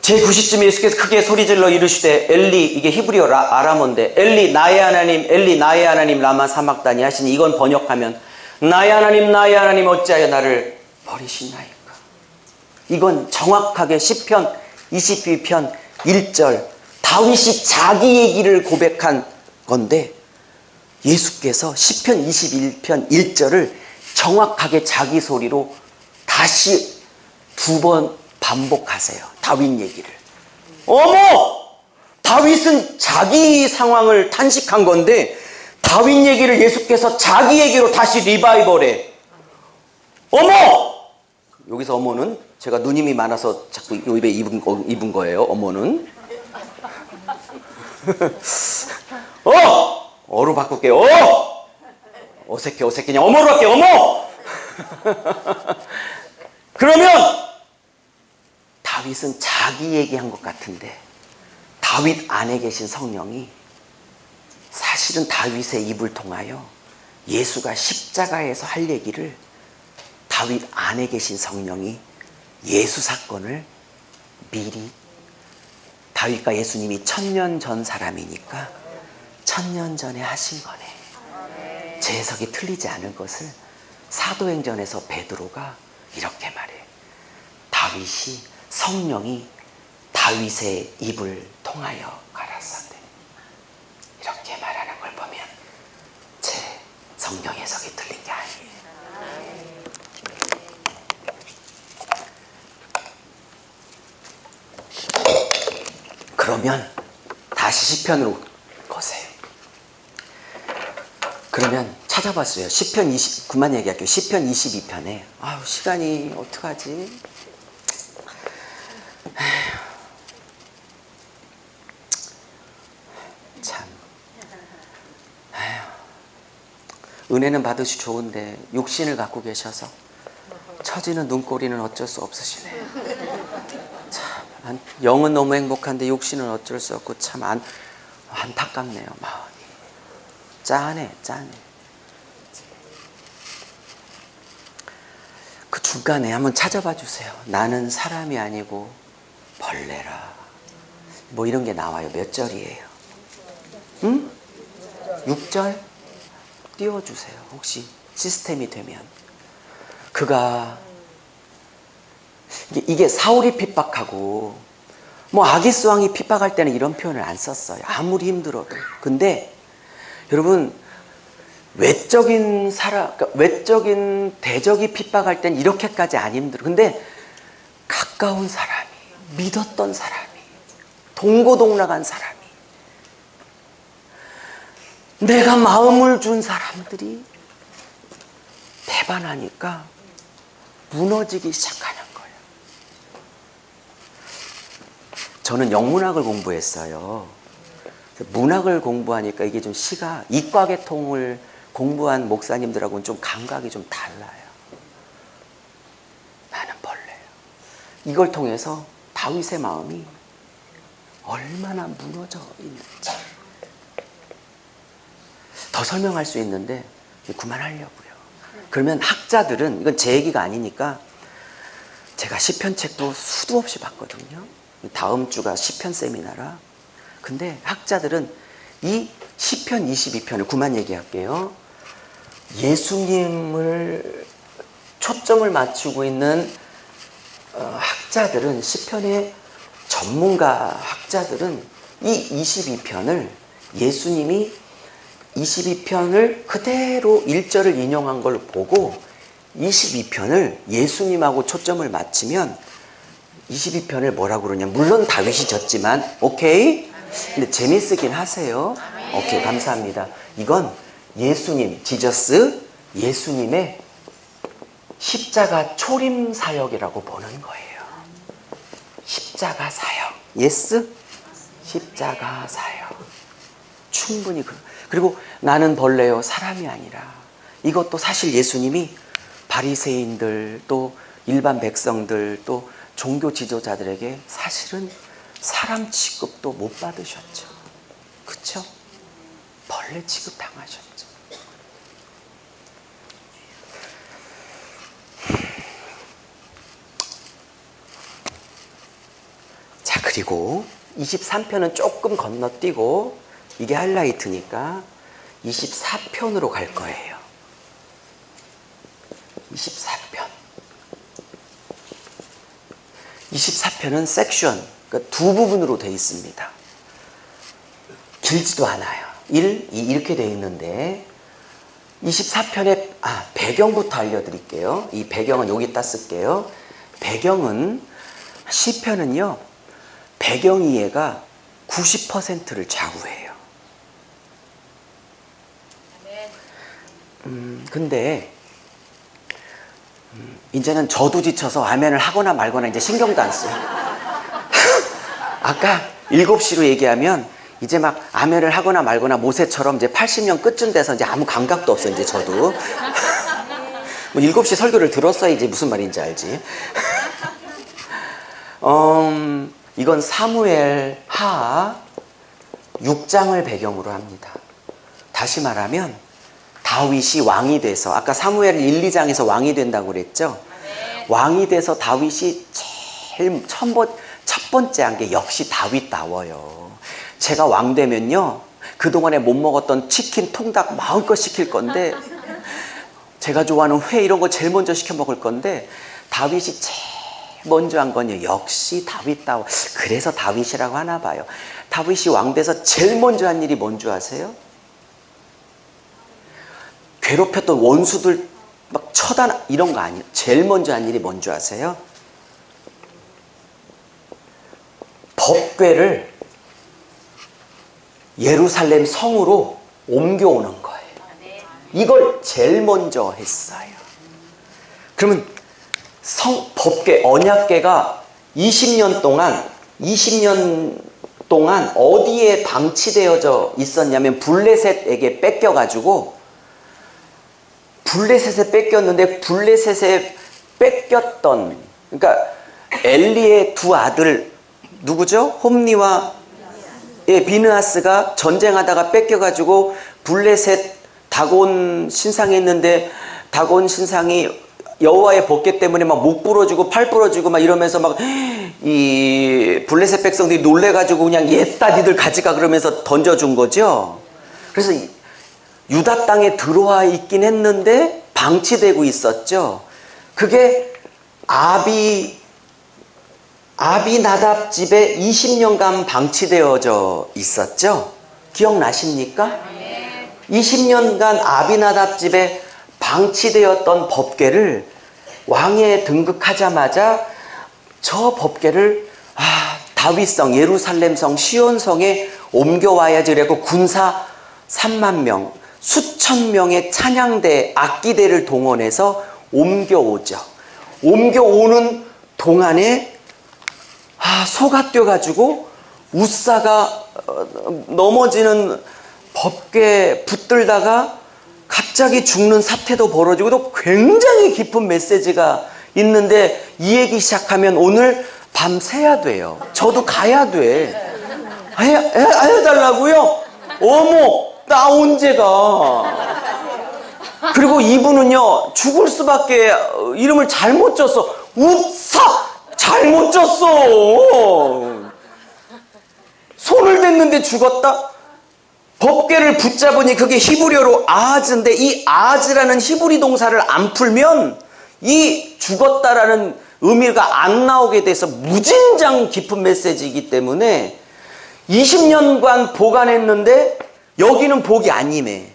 제9시쯤에 예수께서 크게 소리질러 이르시되 엘리, 이게 히브리어 아람어인데, 엘리 나의 하나님, 엘리 나의 하나님 라마 사막다니 하시니, 이건 번역하면 나의 하나님 어찌하여 나를 버리시나이까. 이건 정확하게 시편 22편 1절 다윗이 자기 얘기를 고백한 건데, 예수께서 시편 21편 1절을 정확하게 자기 소리로 다시 2번 반복하세요. 다윗 얘기를. 어머! 다윗은 자기 상황을 탄식한 건데 다윗 얘기를 예수께서 자기 얘기로 다시 리바이벌해. 어머! 여기서 어머는 제가 누님이 많아서 자꾸 요 입에 입은 거예요. 어머는. 어로 바꿀게요. 어색해. 그냥 어머로 할게요. 어머! 그러면 다윗은 자기 얘기한 것 같은데 다윗 안에 계신 성령이 사실은 다윗의 입을 통하여 예수가 십자가에서 할 얘기를 다윗 안에 계신 성령이 예수 사건을 미리, 다윗과 예수님이 1000년 전 사람이니까 1000년 전에 하신 거네. 제 해석이 틀리지 않은 것을 사도행전에서 베드로가 이렇게 말해. 다윗이, 성령이 다윗의 입을 통하여 가라사대. 이렇게 말하는 걸 보면 제 성경 해석이 틀린 게 아니에요. 그러면 다시 시편으로 거세요. 그러면 찾아봤어요. 시편 29만 얘기할게요. 시편 22편에 아우 시간이 어떡하지? 참 은혜는 받으시 좋은데 육신을 갖고 계셔서 처지는 눈꼬리는 어쩔 수 없으시네요. 참 영은 너무 행복한데 육신은 어쩔 수 없고 참 안타깝네요. 마음이 짠해. 그 중간에 한번 찾아봐 주세요. 나는 사람이 아니고 벌레라. 뭐 이런 게 나와요. 몇 절이에요? 6절? 띄워주세요. 혹시 시스템이 되면. 그가 이게 사울이 픽박하고 뭐 아기스 왕이 픽박할 때는 이런 표현을 안 썼어요. 아무리 힘들어도. 근데 여러분 외적인 대적이 핍박할 땐 이렇게까지 안 힘들어. 근데 가까운 사람이, 믿었던 사람이, 동고동락한 사람이, 내가 마음을 준 사람들이 배반하니까 무너지기 시작하는 거예요. 저는 영문학을 공부했어요. 문학을 공부하니까 이게 좀 시가, 이과계통을 공부한 목사님들하고는 좀 감각이 좀 달라요. 나는 벌레예요. 이걸 통해서 다윗의 마음이 얼마나 무너져 있는지 더 설명할 수 있는데 그만하려고요. 그러면 학자들은, 이건 제 얘기가 아니니까 제가 시편 책도 수도 없이 봤거든요. 다음 주가 시편 세미나라. 근데 학자들은 이 시편 22편을 그만 얘기할게요. 예수님을 초점을 맞추고 있는 학자들은, 시편의 전문가 학자들은 이 22편을 예수님이 22편을 그대로 1절을 인용한 걸 보고 22편을 예수님하고 초점을 맞추면 22편을 뭐라고 그러냐. 물론 다윗이 졌지만 오케이? 근데 재밌으긴 하세요. 오케이, 감사합니다. 이건 예수님, 지저스, 예수님의 십자가 초림 사역이라고 보는 거예요. 십자가 사역. 예스? 십자가 사역. 충분히 그리고 나는 벌레요, 사람이 아니라. 이것도 사실 예수님이 바리새인들, 또 일반 백성들, 또 종교 지도자들에게 사실은 사람 취급도 못 받으셨죠. 그쵸? 벌레 취급 당하셨죠. 자, 그리고 23편은 조금 건너뛰고 이게 하이라이트니까 24편으로 갈 거예요. 24편. 24편은 섹션, 그러니까 두 부분으로 되어 있습니다. 길지도 않아요. 1, 2 이렇게 되어 있는데 24편의 배경부터 알려드릴게요. 이 배경은 여기다 쓸게요. 배경은 시편은요. 배경 이해가 90%를 좌우해요. 근데 이제는 저도 지쳐서 아멘을 하거나 말거나 이제 신경도 안 써요. 아까 7시로 얘기하면 이제 막 아멘을 하거나 말거나 모세처럼 이제 80년 끝쯤 돼서 이제 아무 감각도 없어요. 이제 저도. 뭐 7시 설교를 들었어야 이제 무슨 말인지 알지. 이건 사무엘 하 6장을 배경으로 합니다. 다시 말하면 다윗이 왕이 돼서 아까 사무엘 1, 2장에서 왕이 된다고 그랬죠. 왕이 돼서 다윗이 제일 첫 번째 한 게 역시 다윗다워요. 제가 왕 되면요 그동안에 못 먹었던 치킨 통닭 마음껏 시킬 건데 제가 좋아하는 회 이런 거 제일 먼저 시켜 먹을 건데 다윗이 제일 먼저 한 건요 역시 다윗다워. 그래서 다윗이라고 하나 봐요. 다윗이 왕 돼서 제일 먼저 한 일이 뭔 줄 아세요? 괴롭혔던 원수들 막 처단 이런 거 아니에요. 제일 먼저 한 일이 뭔 줄 아세요? 법궤를 예루살렘 성으로 옮겨오는 거예요. 이걸 제일 먼저 했어요. 그러면 법궤, 언약궤가 20년 동안 어디에 방치되어져 있었냐면 블레셋에게 뺏겨가지고 블레셋에 뺏겼는데 블레셋에 뺏겼던 그러니까 엘리의 두 아들 누구죠? 홈니와 비느하스가 전쟁하다가 뺏겨가지고 블레셋 다곤 신상에 있는데 다곤 신상이 여호와의 법궤 때문에 막 목 부러지고 팔 부러지고 막 이러면서 막 이 블레셋 백성들이 놀래가지고 그냥 옛다 니들 가져가 그러면서 던져준 거죠. 그래서 유다 땅에 들어와 있긴 했는데 방치되고 있었죠. 그게 아비나답 집에 20년간 방치되어져 있었죠. 기억나십니까? 20년간 아비나답 집에 방치되었던 법궤를 왕에 등극하자마자 저 법궤를 다윗성, 예루살렘성, 시온성에 옮겨와야지 그래고 군사 3만 명, 수천 명의 찬양대, 악기대를 동원해서 옮겨오죠. 옮겨오는 동안에 소가 뛰어가지고 우사가 넘어지는 법궤 붙들다가 갑자기 죽는 사태도 벌어지고 또 굉장히 깊은 메시지가 있는데 이 얘기 시작하면 오늘 밤 새야 돼요. 저도 가야 돼. 해달라고요? 어머 나 언제 가? 그리고 이분은요 죽을 수밖에 이름을 잘못 줬어. 우사 잘못 줬어. 손을 댔는데 죽었다? 법궤를 붙잡으니 그게 히브리어로 아하즈인데 이 아하즈라는 히브리 동사를 안 풀면 이 죽었다라는 의미가 안 나오게 돼서 무진장 깊은 메시지이기 때문에 20년간 보관했는데 여기는 복이 안 임해.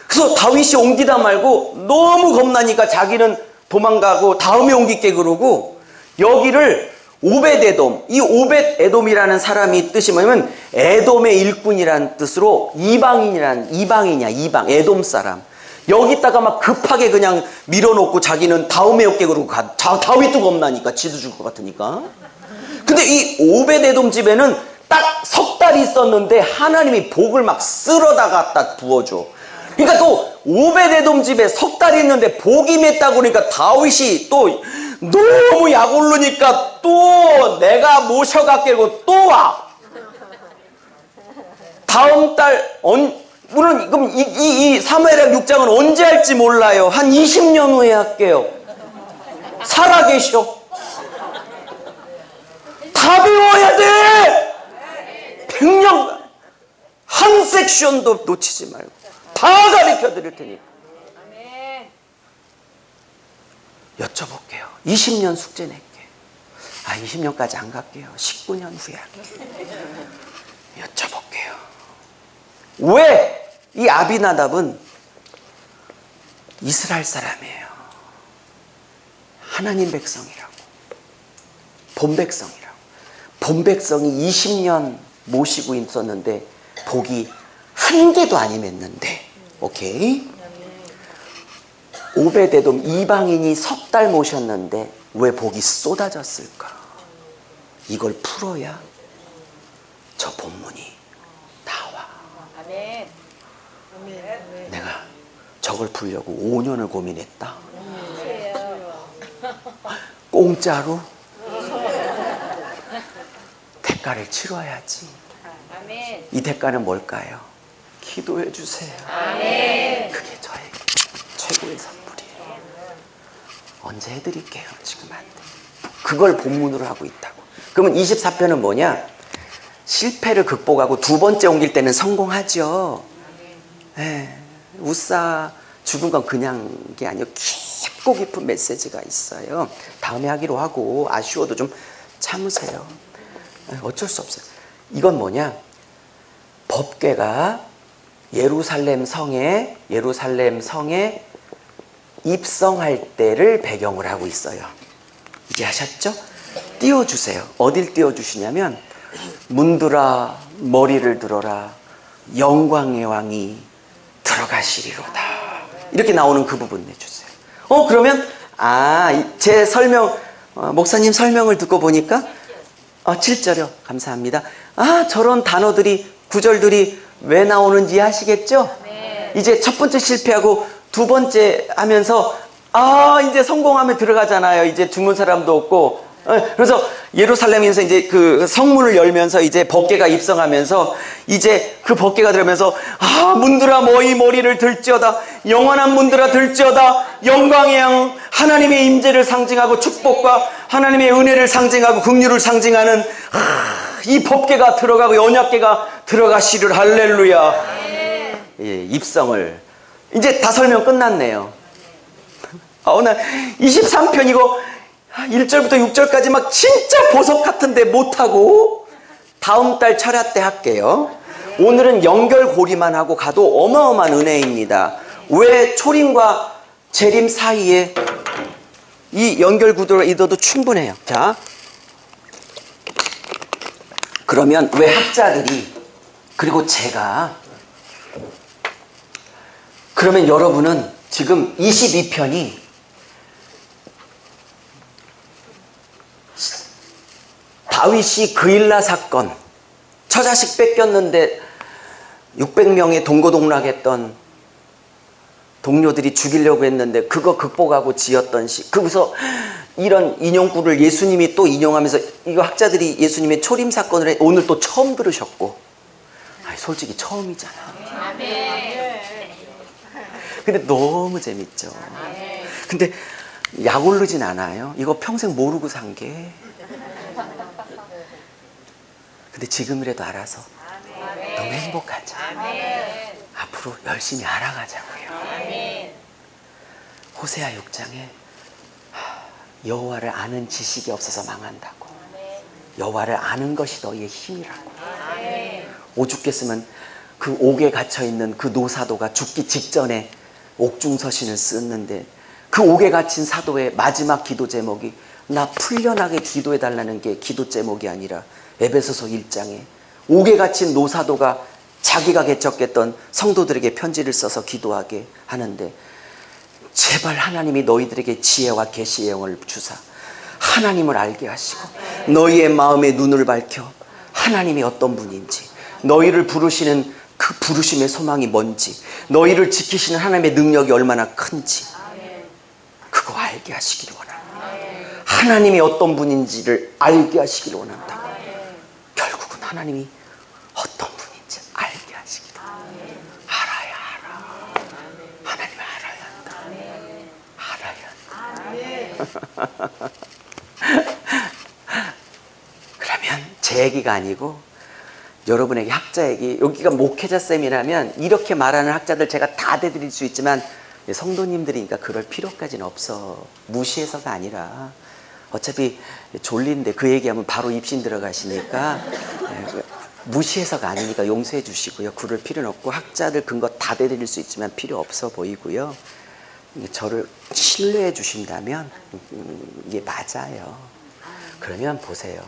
그래서 다윗이 옮기다 말고 너무 겁나니까 자기는 도망가고 다음에 옮길게 그러고 여기를 오벳에돔, 이 오벳에돔이라는 사람이 뜻이 뭐냐면 에돔의 일꾼이라는 뜻으로 이방, 에돔 사람. 여기다가 막 급하게 그냥 밀어놓고 자기는 다음에 올게 그러고 다윗도 겁나니까 지도 죽을 것 같으니까. 근데 이 오벳에돔 집에는 딱 석 달이 있었는데 하나님이 복을 막 쓸어다가 딱 부어줘. 그러니까 또 오벳에돔 집에 석 달이 있는데 복이 맺다고 그러니까 다윗이 또 너무 약 오르니까 또 내가 모셔갖고 또 와. 다음 달 물론 그럼 이 사무엘상 6장은 언제 할지 몰라요. 한 20년 후에 할게요. 살아계셔. 다 배워야 돼. 100년 한 섹션도 놓치지 말고 다 가르쳐 드릴 테니까. 여쭤볼게요. 20년 숙제 낼게. 20년까지 안 갈게요. 19년 후에 할게요. 여쭤볼게요. 왜 이 아비나답은 이스라엘 사람이에요. 하나님 백성이라고. 본 백성이라고. 본 백성이 20년 모시고 있었는데 복이 한 개도 안 임했는데, 오케이? 오베데돔 이방인이 석 달 모셨는데 왜 복이 쏟아졌을까? 이걸 풀어야 저 본문이 나와. 아멘. 내가 저걸 풀려고 5년을 고민했다. 공짜로 대가를 치러야지. 아멘. 이 대가는 뭘까요? 기도해 주세요. 아멘. 그게 저의 최고의 선물이에요. 언제 해드릴게요. 지금 안 돼. 그걸 본문으로 하고 있다고. 그러면 24편은 뭐냐? 실패를 극복하고 두 번째 옮길 때는 성공하죠. 네. 우싸 죽은 건 그냥 게 아니고 깊고 깊은 메시지가 있어요. 다음에 하기로 하고 아쉬워도 좀 참으세요. 어쩔 수 없어요. 이건 뭐냐? 법궤가 예루살렘 성에 입성할 때를 배경으로 하고 있어요. 이해하셨죠? 띄워주세요. 어딜 띄워주시냐면 문들아 머리를 들어라 영광의 왕이 들어가시리로다. 이렇게 나오는 그 부분 내주세요. 그러면 제 설명 목사님 설명을 듣고 보니까 7절이요. 감사합니다. 저런 단어들이 구절들이 왜 나오는지 아시겠죠? 네. 이제 첫 번째 실패하고 두 번째 하면서 이제 성공하면 들어가잖아요. 이제 죽는 사람도 없고. 그래서 예루살렘에서 이제 그 성문을 열면서 이제 법궤가 입성하면서 이제 그 법궤가 들어오면서 문들아 너희 머리를 들지어다. 영원한 문들아 들지어다. 영광의 양 하나님의 임재를 상징하고 축복과 하나님의 은혜를 상징하고 긍휼을 상징하는 이 법궤가 들어가고 언약궤가 들어가시를 할렐루야. 예, 입성을 이제 다 설명 끝났네요. 오늘 23편 이거 1절부터 6절까지 막 진짜 보석 같은데 못하고 다음 달 철야 때 할게요. 오늘은 연결고리만 하고 가도 어마어마한 은혜입니다. 왜 초림과 재림 사이에 이 연결구도를 잊어도 충분해요. 자, 그러면 왜 학자들이 그리고 제가 그러면 여러분은 지금 22편이 다윗이 그일라 사건, 처자식 뺏겼는데 600명의 동고동락했던 동료들이 죽이려고 했는데 그거 극복하고 지었던 시. 그래서 이런 인용구를 예수님이 또 인용하면서 이거 학자들이 예수님의 초림 사건을 오늘 또 처음 들으셨고, 솔직히 처음이잖아. 근데 너무 재밌죠. 근데 약 오르진 않아요. 이거 평생 모르고 산 게. 근데 지금이라도 알아서 너무 행복하죠. 앞으로 열심히 알아가자고요. 호세아 6장에 여호와를 아는 지식이 없어서 망한다고. 여호와를 아는 것이 너희의 힘이라고. 오죽겠으면 그 옥에 갇혀있는 그 노사도가 죽기 직전에 옥중서신을 썼는데 그 옥에 갇힌 사도의 마지막 기도 제목이 나 풀려나게 기도해달라는 게 기도 제목이 아니라 에베소서 1장에 옥에 갇힌 노사도가 자기가 개척했던 성도들에게 편지를 써서 기도하게 하는데 제발 하나님이 너희들에게 지혜와 계시의 영을 주사 하나님을 알게 하시고 너희의 마음의 눈을 밝혀 하나님이 어떤 분인지 너희를 부르시는 그 부르심의 소망이 뭔지 너희를 지키시는 하나님의 능력이 얼마나 큰지 그거 알게 하시기를 원합니다. 하나님이 어떤 분인지를 알게 하시기를 원한다. 결국은 하나님이 어떤 분인지 알게 하시기를 알아야 알아. 하나님을 알아야 한다. 알아야 한다. 그러면 제 얘기가 아니고 여러분에게 학자 얘기, 여기가 목회자 쌤이라면 이렇게 말하는 학자들 제가 다 대드릴 수 있지만 성도님들이니까 그럴 필요까지는 없어. 무시해서가 아니라 어차피 졸린데 그 얘기하면 바로 입신 들어가시니까 무시해서가 아니니까 용서해 주시고요. 그럴 필요는 없고 학자들 근거 다 대드릴 수 있지만 필요 없어 보이고요. 저를 신뢰해 주신다면 이게 맞아요. 그러면 보세요.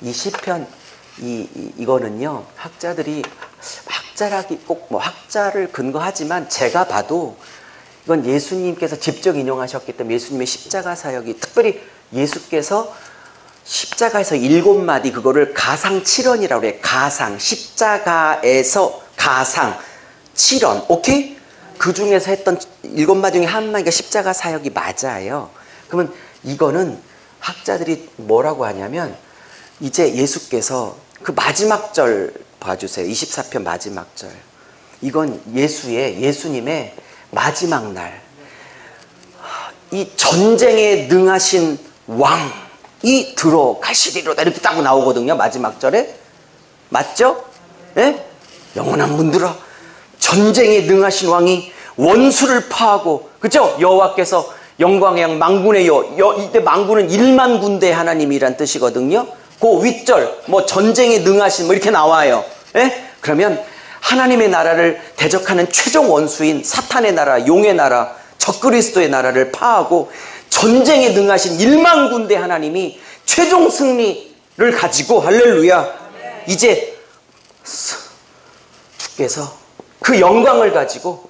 이 시편 이거는요, 학자들이 학자라기 꼭 뭐 학자를 근거하지만 제가 봐도 이건 예수님께서 직접 인용하셨기 때문에 예수님의 십자가 사역이 특별히 예수께서 십자가에서 7마디 그거를 가상 7언이라고 그래요. 가상 십자가에서 가상 7언 오케이? 그 중에서 했던 7마디 중에 한 마디가 십자가 사역이 맞아요. 그러면 이거는 학자들이 뭐라고 하냐면 이제 예수께서 그 마지막 절 봐주세요. 24편 마지막 절. 이건 예수님의 마지막 날. 이 전쟁에 능하신 왕이 들어가시리로다. 이렇게 딱 나오거든요. 마지막 절에. 맞죠? 예? 영원한 문들아. 전쟁에 능하신 왕이 원수를 파하고, 그죠? 여호와께서 영광의 양 만군의 이때 만군은 1만 군대 하나님이란 뜻이거든요. 그 윗절 뭐 전쟁에 능하신 뭐 이렇게 나와요. 예? 그러면 하나님의 나라를 대적하는 최종 원수인 사탄의 나라, 용의 나라, 적그리스도의 나라를 파하고 전쟁에 능하신 1만 군대 하나님이 최종 승리를 가지고 할렐루야. 이제 주께서 그 영광을 가지고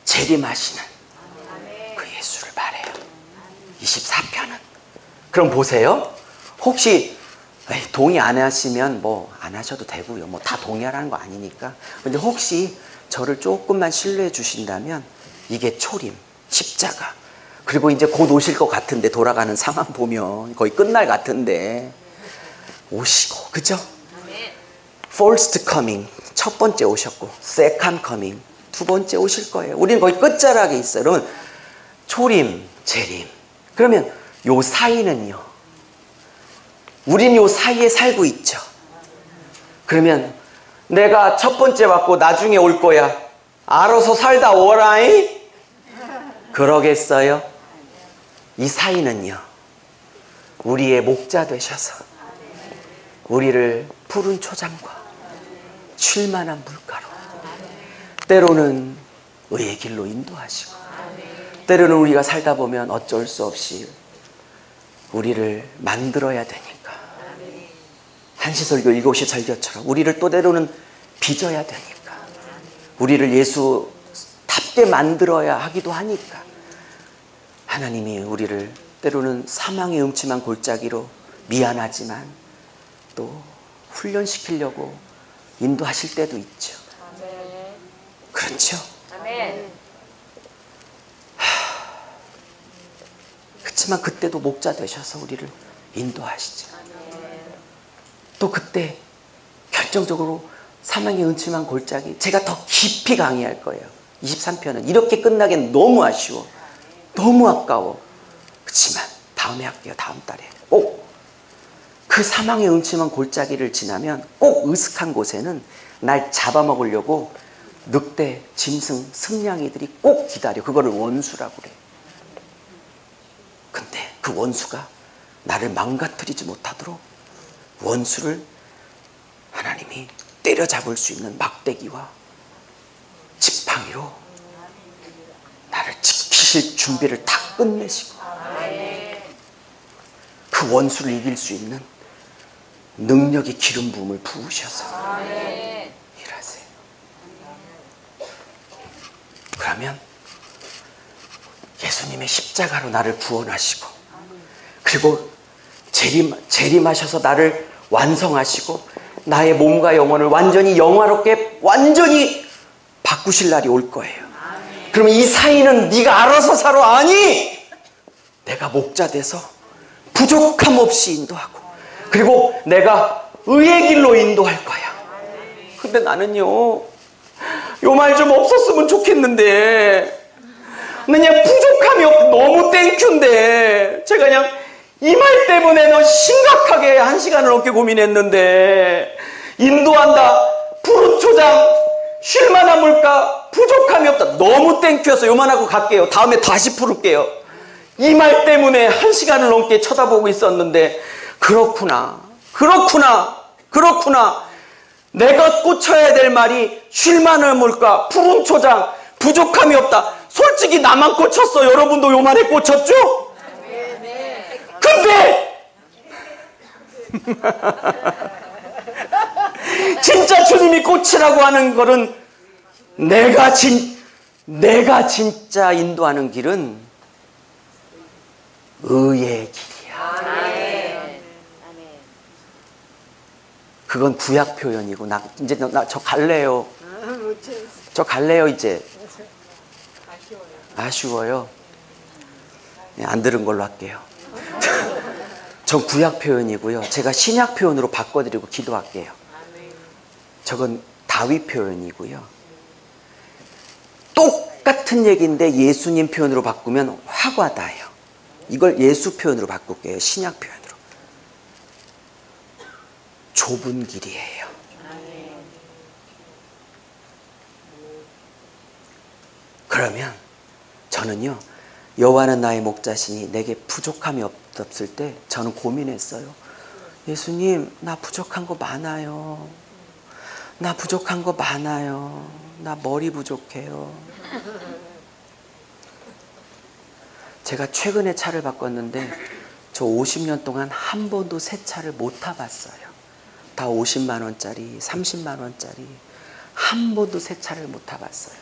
재림하시는 그 예수를 말해요. 24편은. 그럼 보세요. 혹시 동의 안 하시면 뭐 안 하셔도 되고요. 뭐 다 동의하라는 거 아니니까. 근데 혹시 저를 조금만 신뢰해 주신다면 이게 초림, 십자가, 그리고 이제 곧 오실 것 같은데 돌아가는 상황 보면 거의 끝날 같은데 오시고, 그죠? First coming, 첫 번째 오셨고 Second coming, 두 번째 오실 거예요. 우리는 거의 끝자락에 있어요. 그러면 초림, 재림. 그러면 요 사이는요, 우린 요 사이에 살고 있죠. 그러면 내가 첫 번째 왔고 나중에 올 거야. 알아서 살다 오라이? 그러겠어요? 이 사이는요, 우리의 목자 되셔서 우리를 푸른 초장과 쉴만한 물가로, 때로는 의의 길로 인도하시고, 때로는 우리가 살다 보면 어쩔 수 없이 우리를 만들어야 되니까, 한시설교 7시 설교처럼 우리를 또 때로는 빚어야 되니까, 우리를 예수답게 만들어야 하기도 하니까 하나님이 우리를 때로는 사망의 음침한 골짜기로 미안하지만 또 훈련시키려고 인도하실 때도 있죠. 그렇죠? 그렇지만 그때도 목자 되셔서 우리를 인도하시죠. 또 그때 결정적으로 사망의 음침한 골짜기, 제가 더 깊이 강의할 거예요. 23편은 이렇게 끝나기엔 너무 아쉬워, 너무 아까워. 그렇지만 다음에 할게요. 다음 달에 꼭 그 사망의 음침한 골짜기를 지나면 꼭 으슥한 곳에는 날 잡아먹으려고 늑대, 짐승, 승냥이들이 꼭 기다려. 그거를 원수라고 그래. 근데 그 원수가 나를 망가뜨리지 못하도록 원수를 하나님이 때려잡을 수 있는 막대기와 지팡이로 나를 지키실 준비를 다 끝내시고, 그 원수를 이길 수 있는 능력의 기름 부음을 부으셔서 일하세요. 그러면 예수님의 십자가로 나를 구원하시고, 그리고 재림하셔서 나를 완성하시고 나의 몸과 영혼을 완전히 영화롭게 완전히 바꾸실 날이 올 거예요. 그러면 이 사이는 네가 알아서 살아. 아니, 내가 목자 돼서 부족함 없이 인도하고, 그리고 내가 의의 길로 인도할 거야. 근데 나는요, 요 말 좀 없었으면 좋겠는데, 그냥 부족함이 너무 땡큐인데, 제가 그냥 이 말 때문에 너 심각하게 1시간을 넘게 고민했는데, 인도한다, 푸른 초장, 쉴만한 물가, 부족함이 없다. 너무 땡큐여서 요만하고 갈게요. 다음에 다시 풀을게요. 이 말 때문에 1시간을 넘게 쳐다보고 있었는데, 그렇구나. 내가 꽂혀야 될 말이 쉴만한 물가, 푸른 초장, 부족함이 없다. 솔직히 나만 꽂혔어. 여러분도 요만에 꽂혔죠? 근데 진짜 주님이 꽂히라고 하는 것은 내가 진짜 인도하는 길은 의의 길이야. 그건 구약 표현이고, 이제 저 갈래요. 저 갈래요, 이제. 아쉬워요. 안 들은 걸로 할게요. 전 구약 표현이고요. 제가 신약 표현으로 바꿔드리고 기도할게요. 저건 다윗 표현이고요. 똑같은 얘기인데 예수님 표현으로 바꾸면 화가다예요. 이걸 예수 표현으로 바꿀게요. 신약 표현으로. 좁은 길이에요. 그러면 저는요, 여호와는 나의 목자시니 내게 부족함이 없을 때 저는 고민했어요. 예수님, 나 부족한 거 많아요. 나 머리 부족해요. 제가 최근에 차를 바꿨는데 저 50년 동안 한 번도 새 차를 못 타봤어요. 다 50만 원짜리, 30만 원짜리. 한 번도 새 차를 못 타봤어요.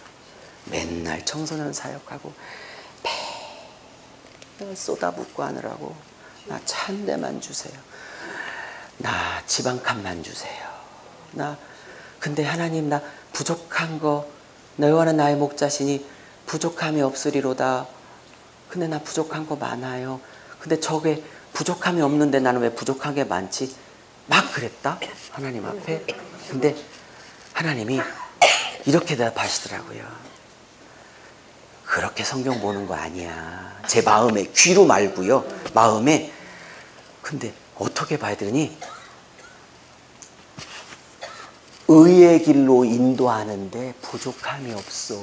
맨날 청소년 사역하고 매일 쏟아붓고 하느라고 나 차 한 대만 주세요. 나 집 한 칸만 주세요. 근데 하나님, 나 부족한 거, 여호와는 나의 목자시니 부족함이 없으리로다. 근데 나 부족한 거 많아요. 근데 저게 부족함이 없는데 나는 왜 부족한 게 많지? 막 그랬다, 하나님 앞에. 근데 하나님이 이렇게 대답하시더라고요. 그렇게 성경 보는 거 아니야. 제 마음에, 귀로 말고요, 마음에. 근데 어떻게 봐야 되니? 의의 길로 인도하는데 부족함이 없어.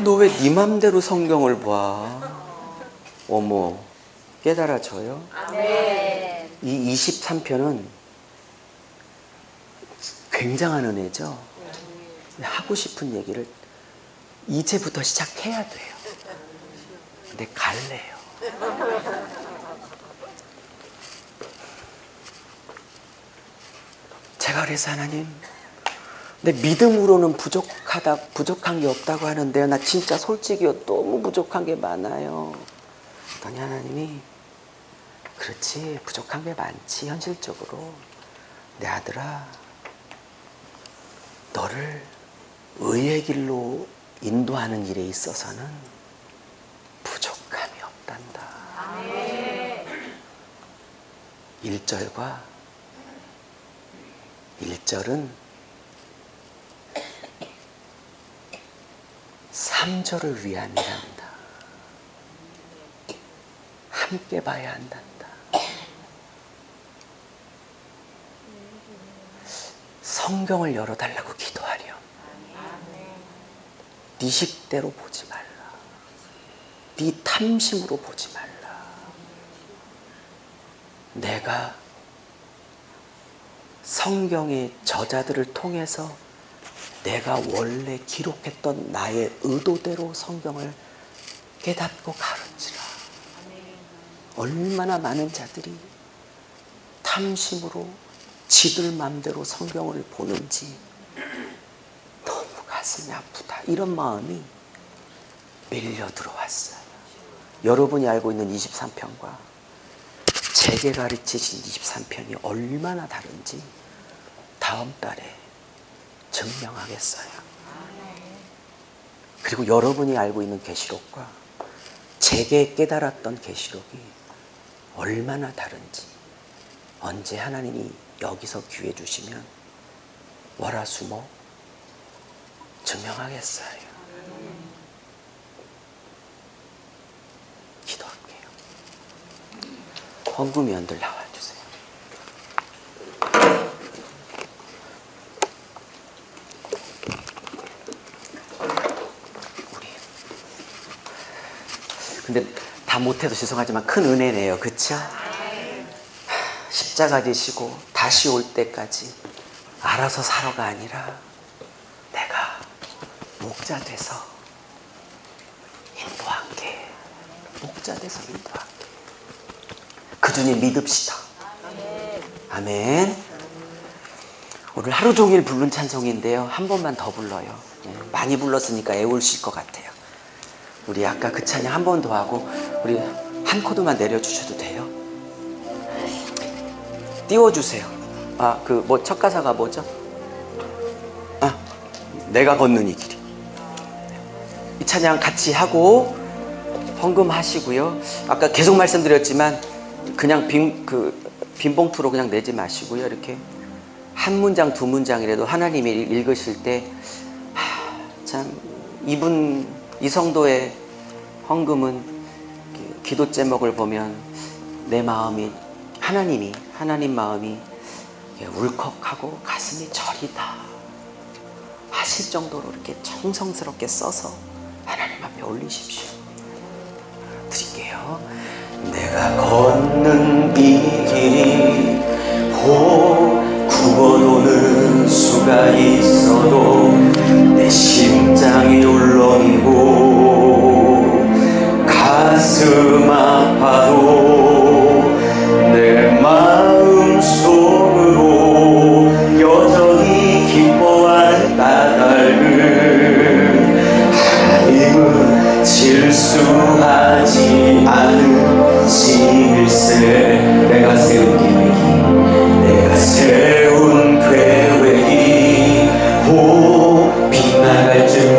너 왜 네 맘대로 성경을 봐? 어머, 깨달아져요? 이 23편은 굉장한 은혜죠. 하고 싶은 얘기를 이제부터 시작해야 돼요. 근데 갈래요. 제가 그래서 하나님, 내 믿음으로는 부족한 게 없다고 하는데요, 나 진짜 솔직히요, 너무 부족한 게 많아요. 그랬더니 하나님이, 그렇지, 부족한 게 많지, 현실적으로. 내 아들아, 너를 의의 길로 인도하는 일에 있어서는 부족함이 없단다. 1절은 3절을 위함이란다. 함께 봐야 한단다. 성경을 열어달라고 기도하렴. 네 식대로 보지 말라. 네 탐심으로 보지 말라. 내가 성경의 저자들을 통해서 내가 원래 기록했던 나의 의도대로 성경을 깨닫고 가르치라. 얼마나 많은 자들이 탐심으로 지들 맘대로 성경을 보는지 너무 가슴이 아프다. 이런 마음이 밀려 들어왔어요. 여러분이 알고 있는 23편과 제게 가르치신 23편이 얼마나 다른지 다음 달에 증명하겠어요. 그리고 여러분이 알고 있는 계시록과 제게 깨달았던 계시록이 얼마나 다른지 언제 하나님이 여기서 기회 주시면 월화수목 증명하겠어요. 기도할게요. 헌금위원들 나와주세요. 근데 다 못해도 죄송하지만 큰 은혜네요. 그쵸? 십자가 지시고 다시 올 때까지 알아서 살아가 아니라 내가 목자 돼서 인도할게. 목자 돼서 인도할게. 그 주님 믿읍시다. 아멘. 오늘 하루 종일 부른 찬송인데요. 한 번만 더 불러요. 많이 불렀으니까 애올실 것 같아요. 우리 아까 그 찬양 한 번 더 하고 우리 한 코드만 내려주셔도 돼요. 띄워주세요. 그 뭐 첫 가사가 뭐죠? 내가 걷는 이 길이. 이 찬양 같이 하고 헌금하시고요. 아까 계속 말씀드렸지만 그냥 빈 봉투로 그냥 내지 마시고요. 이렇게 한 문장 두 문장이라도 하나님이 읽으실 때 참 이 성도의 헌금은 기도 제목을 보면 내 마음이 하나님 마음이 울컥하고 가슴이 저리다 하실 정도로 이렇게 정성스럽게 써서 하나님 앞에 올리십시오. 드릴게요. 내가 걷는 이 길이 죽어도는 수가 있어도 내 심장이 울렁이고 가슴 아파도 내 마음 속으로 여전히 기뻐하는 까닭은 하나님은 질수하지 않은 신일세. 내가 세운 계획이 세운 계획이 빗나갈 줄